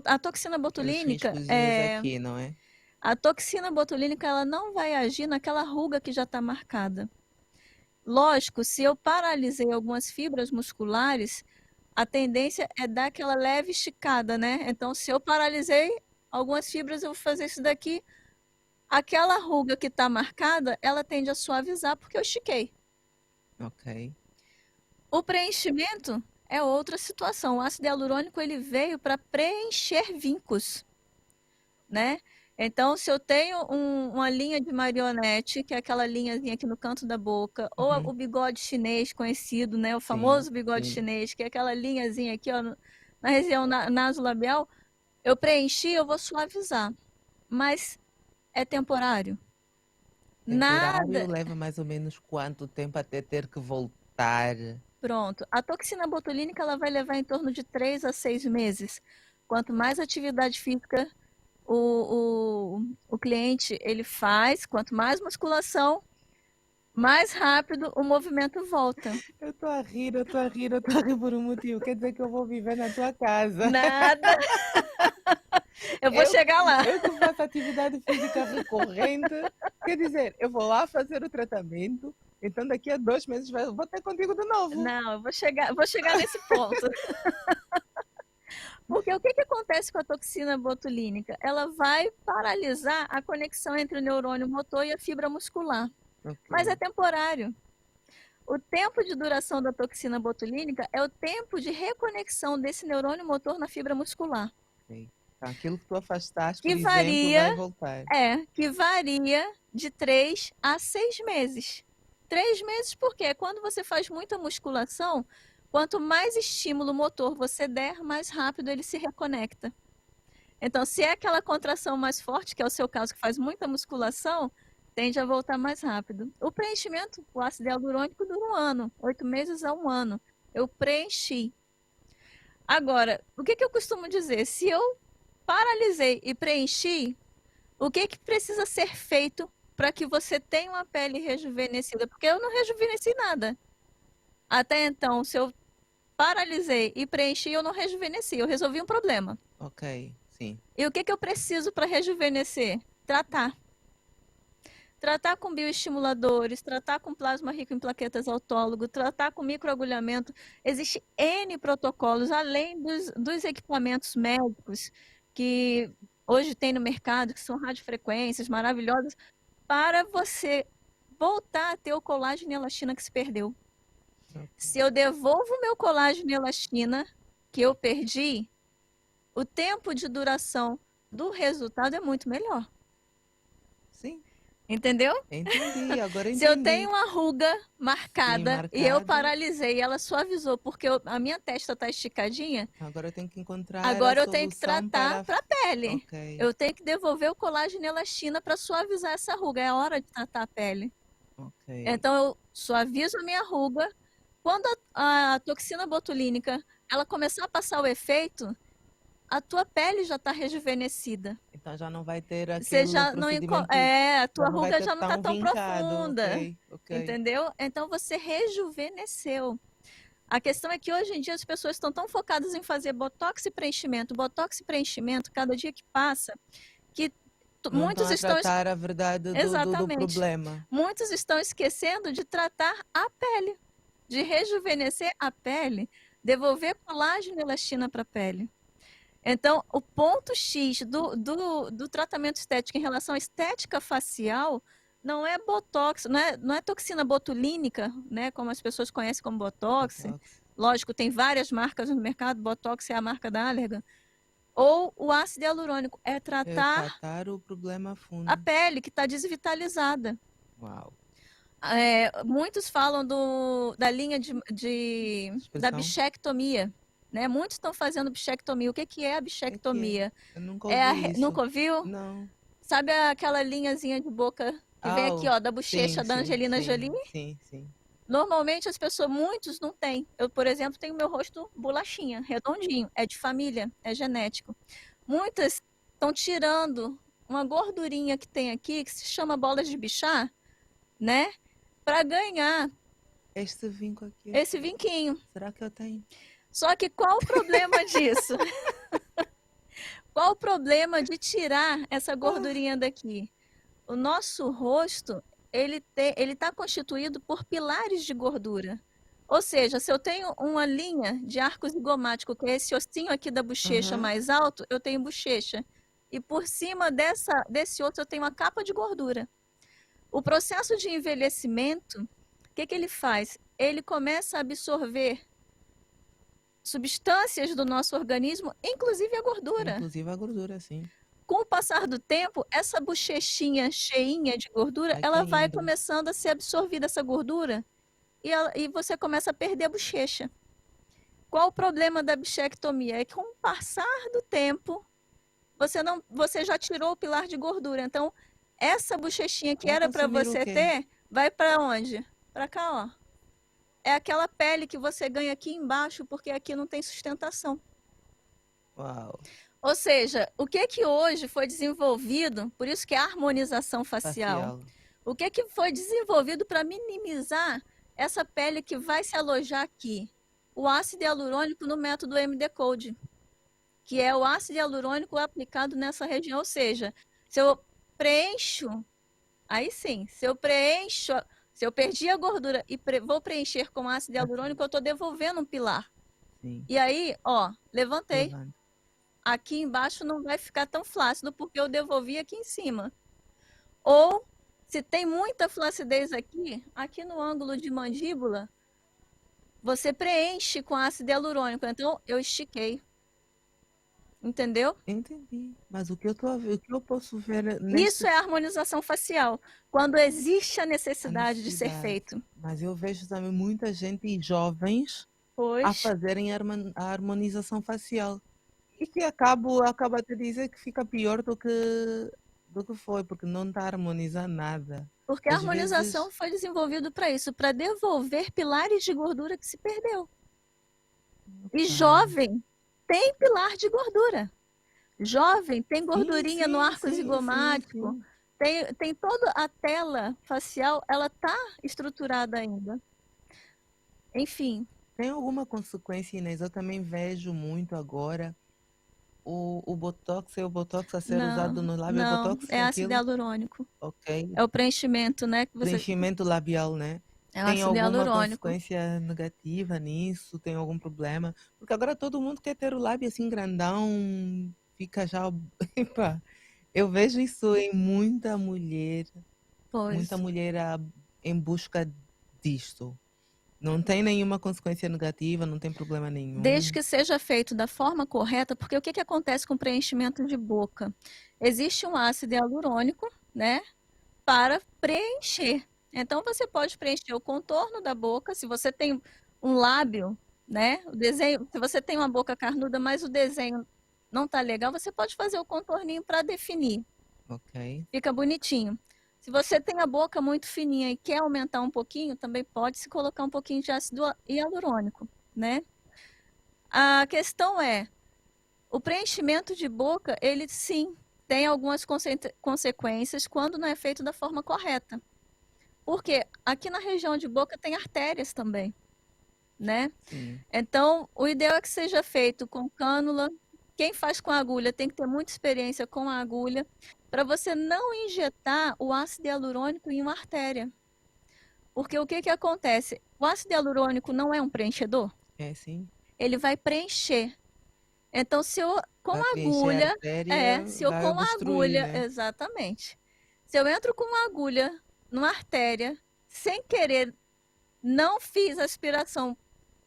A toxina Aqueles botulínica, riscozinhos aqui, não é? a toxina botulínica, ela não vai agir naquela ruga que já está marcada. Lógico, se eu paralisei algumas fibras musculares, a tendência é dar aquela leve esticada, né? Então, se eu paralisei algumas fibras, eu vou fazer isso daqui. Aquela ruga que está marcada, ela tende a suavizar porque eu estiquei. Ok. O preenchimento, é outra situação. O ácido hialurônico ele veio para preencher vincos, né? Então, se eu tenho uma linha de marionete, que é aquela linhazinha aqui no canto da boca, ou o bigode chinês conhecido, né? O famoso bigode chinês, que é aquela linhazinha aqui, ó, na região nasolabial, eu preenchi, eu vou suavizar. Mas é temporário. Temporário Nada. leva mais ou menos quanto tempo até ter que voltar? Pronto. A toxina botulínica ela vai levar em torno de 3 a 6 meses. Quanto mais atividade física o cliente ele faz, quanto mais musculação, mais rápido o movimento volta. Eu tô a rir por um motivo. Quer dizer que eu vou viver na tua casa. Nada. Eu vou chegar lá. Eu que faço atividade física recorrente, quer dizer, eu vou lá fazer o tratamento, então daqui a 2 meses vou estar contigo de novo. Não, eu vou chegar nesse ponto. Porque o que acontece com a toxina botulínica? Ela vai paralisar a conexão entre o neurônio motor e a fibra muscular. Ok. Mas é temporário. O tempo de duração da toxina botulínica é o tempo de reconexão desse neurônio motor na fibra muscular. Ok. Então, aquilo que tu afastaste, por Que exemplo, varia, vai voltar. que varia de 3 a 6 meses. 3 meses porque quando você faz muita musculação, quanto mais estímulo motor você der, mais rápido ele se reconecta. Então, se é aquela contração mais forte, que é o seu caso, que faz muita musculação, tende a voltar mais rápido. O preenchimento, o ácido hialurônico dura 1 ano, 8 meses a 1 ano. Eu preenchi. Agora, o que eu costumo dizer? Se eu paralisei e preenchi, o que precisa ser feito para que você tenha uma pele rejuvenescida? Porque eu não rejuvenesci nada. Até então, se eu paralisei e preenchi, eu não rejuvenesci, eu resolvi um problema. Ok, sim. E o que eu preciso para rejuvenescer? Tratar. Tratar com bioestimuladores, tratar com plasma rico em plaquetas autólogo, tratar com microagulhamento. Existem N protocolos, além dos equipamentos médicos que hoje tem no mercado, que são radiofrequências maravilhosas, para você voltar a ter o colágeno e elastina que se perdeu. Ok. Se eu devolvo o meu colágeno e elastina que eu perdi, o tempo de duração do resultado é muito melhor. Sim, Entendeu? entendi. Agora entendi. Se eu tenho uma ruga marcada, Sim, e eu marcada. paralisei e ela suavizou porque a minha testa está esticadinha, Agora eu tenho que encontrar agora a eu tenho que solução tratar para a pele. Ok, Eu tenho que devolver o colágeno e elastina para suavizar essa ruga. É a hora de tratar a pele. ok. Então eu suavizo a minha ruga. Quando a toxina botulínica ela começar a passar o efeito, a tua pele já está rejuvenescida. Então já não vai ter Você aquele já não procedimento, a tua já não vai ruga ter já não está tão vincado. profunda. Ok, ok. Entendeu? Então você rejuvenesceu. A questão é que hoje em dia as pessoas estão tão focadas em fazer botox e preenchimento, cada dia que passa, que Não muitos estão a estão tratar a verdade do Exatamente. problema. Muitos estão esquecendo de tratar a pele, de rejuvenescer a pele, devolver colágeno e elastina para a pele. Então, o ponto X do tratamento estético em relação à estética facial não é botox, não é toxina botulínica, né, como as pessoas conhecem como botox. Botox. Lógico, tem várias marcas no mercado, botox é a marca da Allergan. Ou o ácido hialurônico é É tratar o problema a fundo. a pele que está desvitalizada. Uau. Muitos falam da linha da Expressão? bichectomia. Né? Muitos estão fazendo bichectomia. O que é a bichectomia? Eu nunca ouvi isso. Nunca ouviu? Não. Sabe aquela linhazinha de boca que vem aqui, ó, da bochecha da Angelina Jolie? Sim, sim. Normalmente as pessoas, muitos não têm. Eu, por exemplo, tenho meu rosto bolachinha, redondinho. É de família, é genético. Muitas estão tirando uma gordurinha que tem aqui, que se chama bolas de bichar, né? Para ganhar Este vinco aqui, esse vinquinho. será que eu tenho? Só que qual o problema disso? Qual o problema de tirar essa gordurinha daqui? O nosso rosto, ele está constituído por pilares de gordura. Ou seja, se eu tenho uma linha de arco zigomático, que é esse ossinho aqui da bochecha mais alto, eu tenho bochecha. E por cima desse outro eu tenho uma capa de gordura. O processo de envelhecimento, o que ele faz? Ele começa a absorver substâncias do nosso organismo, inclusive a gordura. Inclusive a gordura, sim. Com o passar do tempo, essa bochechinha cheinha de gordura, Vai ela vai caindo. começando a ser absorvida, essa gordura, e você começa a perder a bochecha. Qual o problema da bichectomia? É que com o passar do tempo, você já tirou o pilar de gordura. Então, essa bochechinha que Vai era para consumir o você quê? ter, vai para onde? Para cá, ó. É aquela pele que você ganha aqui embaixo, porque aqui não tem sustentação. Uau. Ou seja, o que hoje foi desenvolvido, por isso que é a harmonização facial. Facial. O que foi desenvolvido para minimizar essa pele que vai se alojar aqui? O ácido hialurônico no método MD-Code, que é o ácido hialurônico aplicado nessa região. Ou seja, se eu preencho, aí sim, se eu perdi a gordura e vou preencher com ácido hialurônico, eu estou devolvendo um pilar. Sim. E aí, ó, levantei. Levanta. Aqui embaixo não vai ficar tão flácido porque eu devolvi aqui em cima. Ou, se tem muita flacidez aqui no ângulo de mandíbula, você preenche com ácido hialurônico. Então, eu estiquei. Entendeu? Entendi. Mas o que eu posso ver Isso é harmonização facial. Quando existe a necessidade de ser necessidade. feito. Mas eu vejo também muita gente jovens a Pois, fazerem a harmonização facial. E que acaba de dizer que fica pior do que foi, porque não está a harmonizar nada. porque a Às harmonização vezes, foi desenvolvida para isso, para devolver pilares de gordura que se perdeu. E jovem tem pilar de gordura. Jovem tem gordurinha no arco zigomático. sim. Tem toda a tela facial, ela tá estruturada ainda. Enfim, Tem alguma consequência, Inês? Eu também vejo muito agora o Botox, o Botox a ser usado no lábio. não, O Botox é ácido aquilo, hialurônico. ok. É o preenchimento, né? Que você... Preenchimento labial, né? É o Tem ácido alguma hialurônico. consequência negativa nisso? Tem algum problema? Porque agora todo mundo quer ter o lábio assim grandão, fica já. Epa, eu vejo isso em muita mulher Pois. em busca disto. Não tem nenhuma consequência negativa, não tem problema nenhum. Desde que seja feito da forma correta, porque o que acontece com preenchimento de boca? Existe um ácido hialurônico, né, para preencher. Então, você pode preencher o contorno da boca, se você tem um lábio, né, o desenho, se você tem uma boca carnuda, mas o desenho não tá legal, você pode fazer o contorninho para definir. Ok. Fica bonitinho. Se você tem a boca muito fininha e quer aumentar um pouquinho, também pode se colocar um pouquinho de ácido hialurônico, né? A questão é, o preenchimento de boca, ele sim tem algumas consequências quando não é feito da forma correta. Porque aqui na região de boca tem artérias também, né? Sim. Então, o ideal é que seja feito com cânula. Quem faz com agulha tem que ter muita experiência com a agulha, para você não injetar o ácido hialurônico em uma artéria. Porque o que acontece? O ácido hialurônico não é um preenchedor? É sim. Ele vai preencher. Então, se eu com Vai preencher a agulha, artéria, se eu vai com obstruir, agulha, né? exatamente. Se eu entro com uma agulha numa artéria, sem querer, não fiz aspiração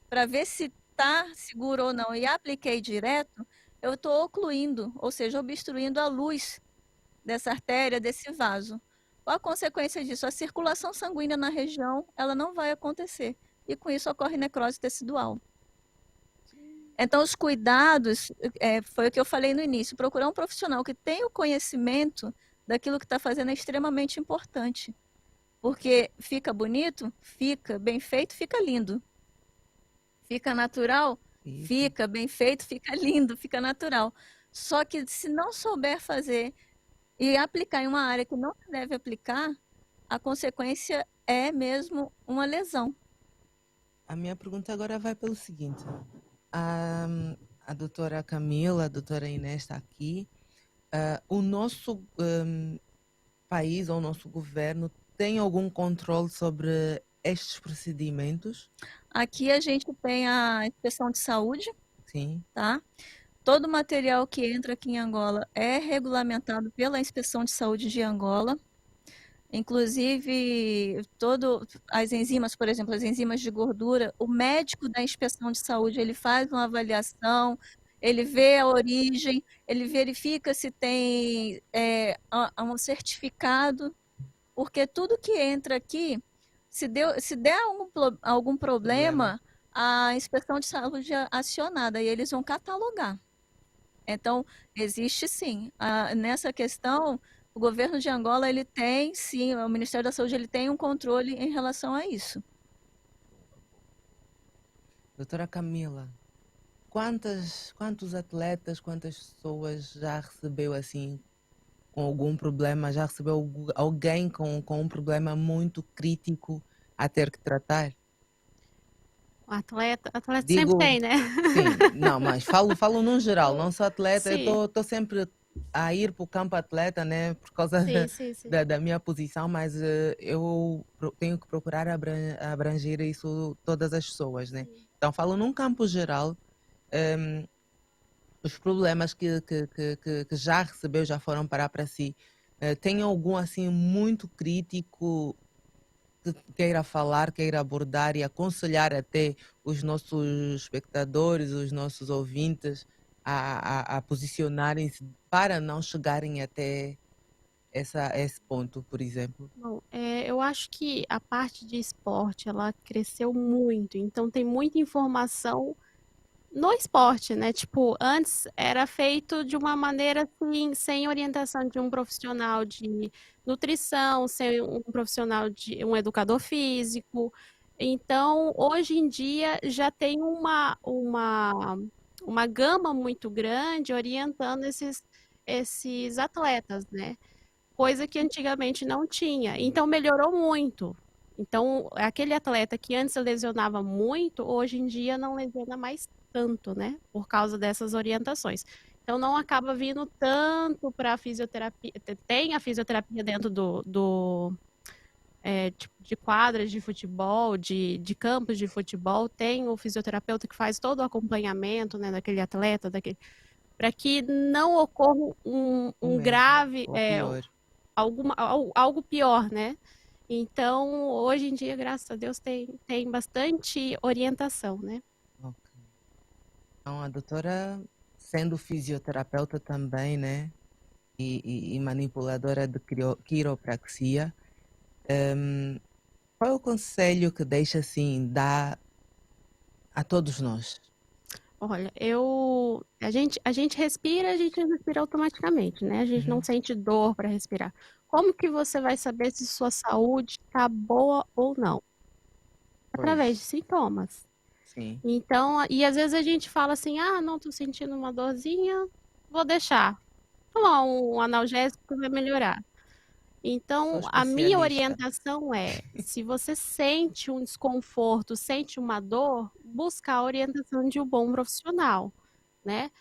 para ver se tá seguro ou não e apliquei direto, eu estou ocluindo, ou seja, obstruindo a luz dessa artéria, desse vaso. Qual a consequência disso? A circulação sanguínea na região, ela não vai acontecer. E com isso ocorre necrose tecidual. Então, os cuidados, foi o que eu falei no início, procurar um profissional que tenha o conhecimento daquilo que está fazendo é extremamente importante. Porque fica bonito? Fica. Bem feito? Fica lindo. Fica natural? Fica bem feito, fica lindo, fica natural. Só que se não souber fazer e aplicar em uma área que não se deve aplicar, a consequência é mesmo uma lesão. A minha pergunta agora vai pelo seguinte. A doutora Camila, a doutora Inês está aqui. O nosso país ou o nosso governo tem algum controle sobre estes procedimentos? Aqui a gente tem a inspeção de saúde, Sim. tá? Todo material que entra aqui em Angola é regulamentado pela Inspeção de Saúde de Angola. Inclusive, as enzimas, por exemplo, as enzimas de gordura, o médico da inspeção de saúde, ele faz uma avaliação, ele vê a origem, ele verifica se tem um certificado, porque tudo que entra aqui, se der algum Problema. problema, a inspeção de saúde é acionada e eles vão catalogar. Então, existe sim. Nessa questão, o governo de Angola, ele tem, sim, o Ministério da Saúde, ele tem um controle em relação a isso. Doutora Camila, quantos atletas, quantas pessoas já recebeu assim com algum problema? Já recebeu alguém com um problema muito crítico a ter que tratar? Atleta sempre Digo, tem, né? sim, não, mas falo num geral, não sou atleta, Sim, eu estou sempre a ir para o campo atleta, né, por causa sim, sim, sim. da minha posição, mas eu tenho que procurar abranger isso todas as pessoas, né? Então falo num campo geral, hum, os problemas que já recebeu já foram parar para si. Tem algum assim muito crítico que queira falar, queira abordar e aconselhar até os nossos espectadores, os nossos ouvintes a posicionarem-se para não chegarem até esse ponto, por exemplo? Bom, eu acho que a parte de esporte, ela cresceu muito, então tem muita informação no esporte, né? Tipo, antes era feito de uma maneira assim, sem orientação de um profissional de nutrição, sem um profissional de um educador físico. Então, hoje em dia já tem uma gama muito grande orientando esses atletas, né? Coisa que antigamente não tinha. Então melhorou muito. Então, aquele atleta que antes lesionava muito, hoje em dia não lesiona mais tanto, né? Por causa dessas orientações. Então não acaba vindo tanto para a fisioterapia. Tem a fisioterapia dentro tipo, de quadras de futebol, de campos de futebol, tem o fisioterapeuta que faz todo o acompanhamento, né, daquele atleta, para que não ocorra O um mesmo, grave, ou pior. algo pior, né? Então, hoje em dia, graças a Deus, tem bastante orientação, né? Ok. Então, a doutora, sendo fisioterapeuta também, né, e manipuladora de quiropraxia, qual é o conselho que deixa assim, dá a todos nós? Olha, a gente respira automaticamente, né? A gente não Uhum. sente dor para respirar. Como que você vai saber se sua saúde está boa ou não? Através de Pois, sintomas. sim. Então, e às vezes a gente fala assim, ah, não, tô sentindo uma dorzinha, vou deixar. Tomar um analgésico que vai melhorar. Sou Então, a minha especialista. orientação é, se você sente um desconforto, sente uma dor, buscar a orientação de um bom profissional, né?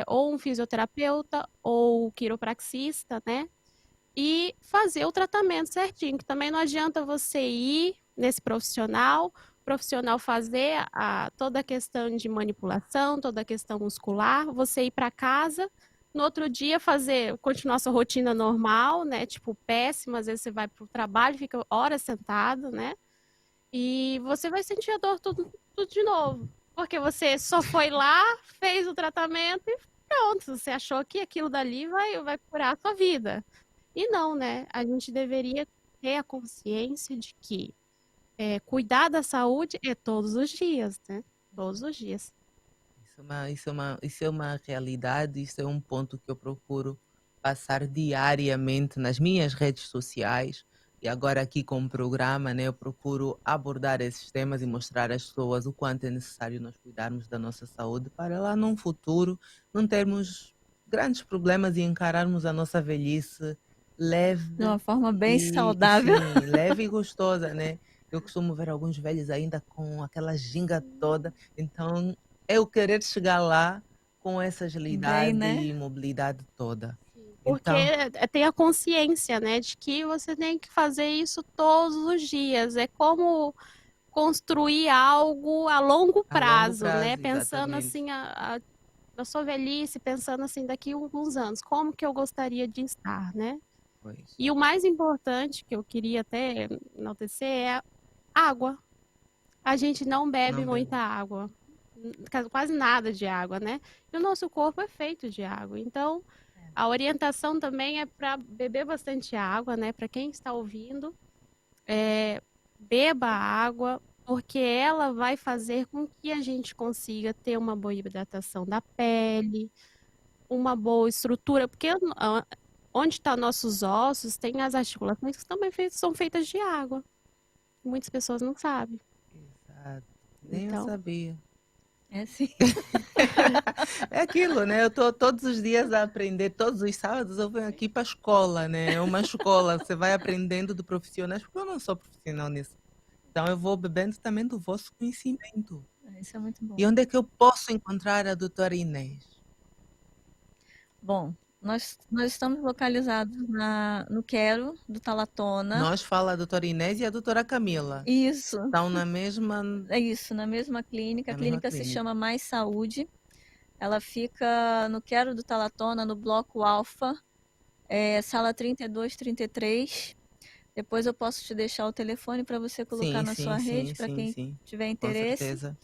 Ou um fisioterapeuta, ou quiropraxista, né? E fazer o tratamento certinho, que também não adianta você ir nesse profissional, o profissional fazer toda a questão de manipulação, toda a questão muscular, você ir para casa, no outro dia continuar sua rotina normal, né? Tipo, péssima, às vezes você vai para o trabalho, fica horas sentado, né? E você vai sentir a dor tudo de novo. Porque você só foi lá, fez o tratamento e pronto. Você achou que aquilo dali vai curar a sua vida. E não, né? A gente deveria ter a consciência de que cuidar da saúde é todos os dias, né? Todos os dias. Isso é uma realidade, isso é um ponto que eu procuro passar diariamente nas minhas redes sociais e agora aqui com o programa, né, eu procuro abordar esses temas e mostrar às pessoas o quanto é necessário nós cuidarmos da nossa saúde para lá num futuro não termos grandes problemas e encararmos a nossa velhice De uma leve forma bem e saudável. sim, leve e gostosa, né? Eu costumo ver alguns velhos ainda com aquela ginga toda, então eu querer chegar lá com essa Bem, agilidade né? e mobilidade toda. Porque Então, tem a consciência, né, de que você tem que fazer isso todos os dias. É como construir algo a longo a longo prazo, né? prazo, Pensando exatamente. assim, na sua velhice, pensando assim, daqui a alguns anos, como que eu gostaria de estar, né? Pois. E o mais importante que eu queria até enaltecer é a água. A gente não bebe Não muita bebe. água, quase nada de água, né? E o nosso corpo é feito de água. Então, a orientação também é para beber bastante água, né? Para quem está ouvindo, beba água, porque ela vai fazer com que a gente consiga ter uma boa hidratação da pele, uma boa estrutura, porque onde estão nossos ossos, tem as articulações que também são feitas de água. Muitas pessoas não sabem. Exato. Nem eu Então, sabia. É sim. É aquilo, né? Eu tô todos os dias a aprender, todos os sábados eu venho aqui para a escola, né? É uma escola, você vai aprendendo do profissionais, porque eu não sou profissional nisso. Então eu vou bebendo também do vosso conhecimento. Isso é muito bom. E onde é que eu posso encontrar a doutora Inês? Bom, nós estamos localizados no Quero do Talatona. Nós fala a doutora Inês e a doutora Camila. Isso, Estão na mesma, é isso, na mesma clínica. A na mesma clínica se clínica. chama Mais Saúde. Ela fica no Quero do Talatona, no Bloco Alfa, sala 32, 33. Depois eu posso te deixar o telefone para você colocar Sim, na sua sim, rede, sim, para sim, quem sim. tiver Com interesse. certeza.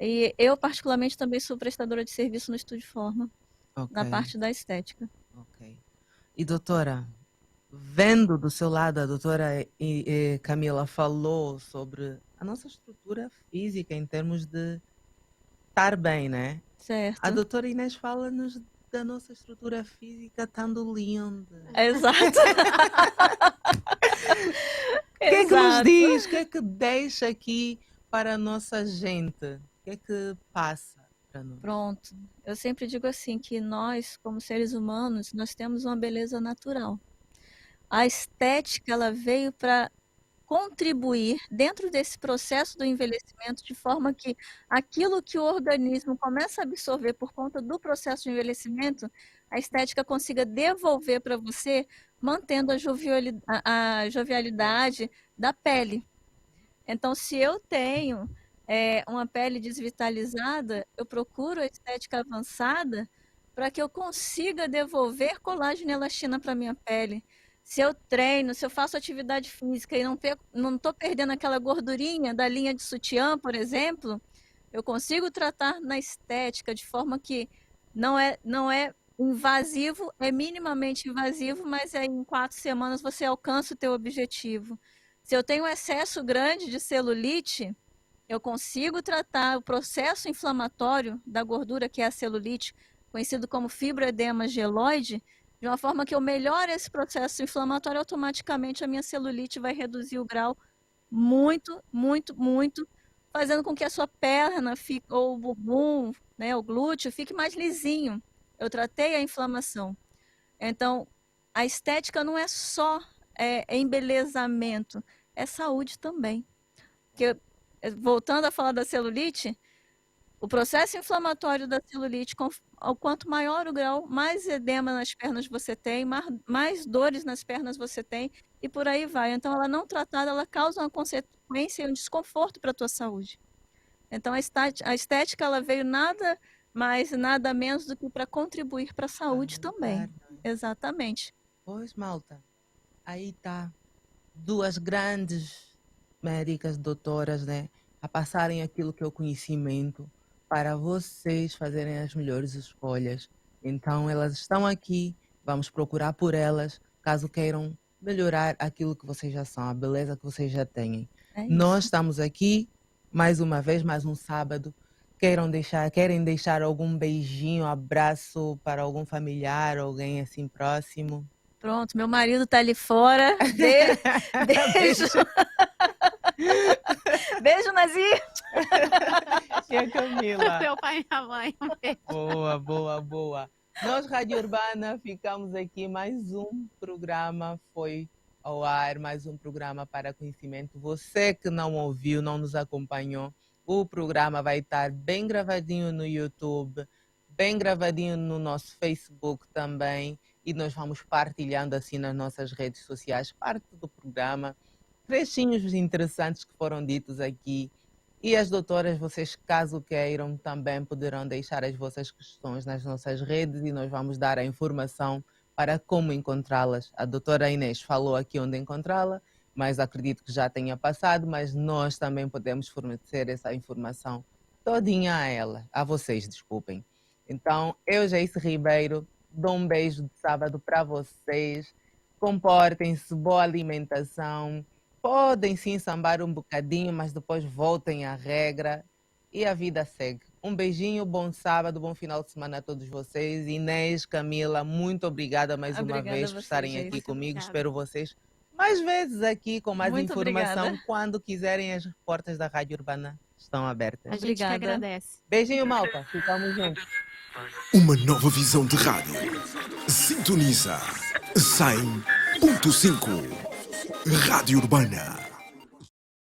E eu, particularmente, também sou prestadora de serviço no Estúdio Forma, na Ok, parte da estética. ok. E doutora, vendo do seu lado, a doutora Camila falou sobre a nossa estrutura física em termos de estar bem, né? A Certo. doutora Inês fala-nos da nossa estrutura física estando linda. Exato. O que é que nos Exato. diz? O que é que deixa aqui para a nossa gente? O que é que passa para nós? Pronto. Eu sempre digo assim que nós, como seres humanos, nós temos uma beleza natural. A estética, ela veio para contribuir dentro desse processo do envelhecimento, de forma que aquilo que o organismo começa a absorver por conta do processo de envelhecimento, a estética consiga devolver para você, mantendo a jovialidade da pele. Então, se eu tenho uma pele desvitalizada, eu procuro a estética avançada para que eu consiga devolver colágeno e elastina para minha pele. Se eu treino, se eu faço atividade física e não estou perdendo aquela gordurinha da linha de sutiã, por exemplo, eu consigo tratar na estética de forma que não é invasivo, é minimamente invasivo, mas aí em 4 semanas você alcança o teu objetivo. Se eu tenho excesso grande de celulite, eu consigo tratar o processo inflamatório da gordura, que é a celulite, conhecido como fibroedema geloide, de uma forma que eu melhore esse processo inflamatório, automaticamente a minha celulite vai reduzir o grau muito, muito, muito, fazendo com que a sua perna fique, ou o bumbum, né, o glúteo, fique mais lisinho. Eu tratei a inflamação. Então, a estética não é só embelezamento, é saúde também. Porque, voltando a falar da celulite, o processo inflamatório da celulite, ao quanto maior o grau, mais edema nas pernas você tem, mais dores nas pernas você tem, e por aí vai. Então, ela não tratada, ela causa uma consequência e um desconforto para a tua saúde. Então, a estética, ela veio nada mais, nada menos do que para contribuir para a saúde também. Exatamente. Pois, malta, aí tá duas grandes médicas, doutoras, né, a passarem aquilo que é o conhecimento para vocês fazerem as melhores escolhas. Então, elas estão aqui, vamos procurar por elas, caso queiram melhorar aquilo que vocês já são, a beleza que vocês já têm. É Nós isso. estamos aqui, mais uma vez, mais um sábado. Querem deixar algum beijinho, abraço para algum familiar, alguém assim próximo? Pronto, meu marido tá ali fora. Beijo. Beijo, Nazir. E a Camila? Meu pai e minha mãe. Um beijo. Boa, boa, boa. Nós, Rádio Urbana, ficamos aqui. Mais um programa foi ao ar, mais um programa para conhecimento. Você que não ouviu, não nos acompanhou, o programa vai estar bem gravadinho no YouTube, bem gravadinho no nosso Facebook também. E nós vamos partilhando assim nas nossas redes sociais parte do programa, trechinhos interessantes que foram ditos aqui. E as doutoras, vocês, caso queiram, também poderão deixar as vossas questões nas nossas redes e nós vamos dar a informação para como encontrá-las. A doutora Inês falou aqui onde encontrá-la, mas acredito que já tenha passado, mas nós também podemos fornecer essa informação todinha a ela, a vocês, desculpem. Então, eu, Jace Ribeiro, dou um beijo de sábado para vocês. Comportem-se, boa alimentação. Podem sim sambar um bocadinho, mas depois voltem à regra e a vida segue. Um beijinho, bom sábado, bom final de semana a todos vocês. Inês, Camila, muito obrigada mais uma Obrigada vez a por você, estarem Jace. aqui comigo. Obrigada. Espero vocês mais vezes aqui com mais Muito informação. obrigada. Quando quiserem, as portas da Rádio Urbana estão abertas. A gente que Obrigada. agradece. Beijinho, malta. Ficamos juntos. Uma nova visão de rádio. Sintoniza 100.5. Rádio Urbana.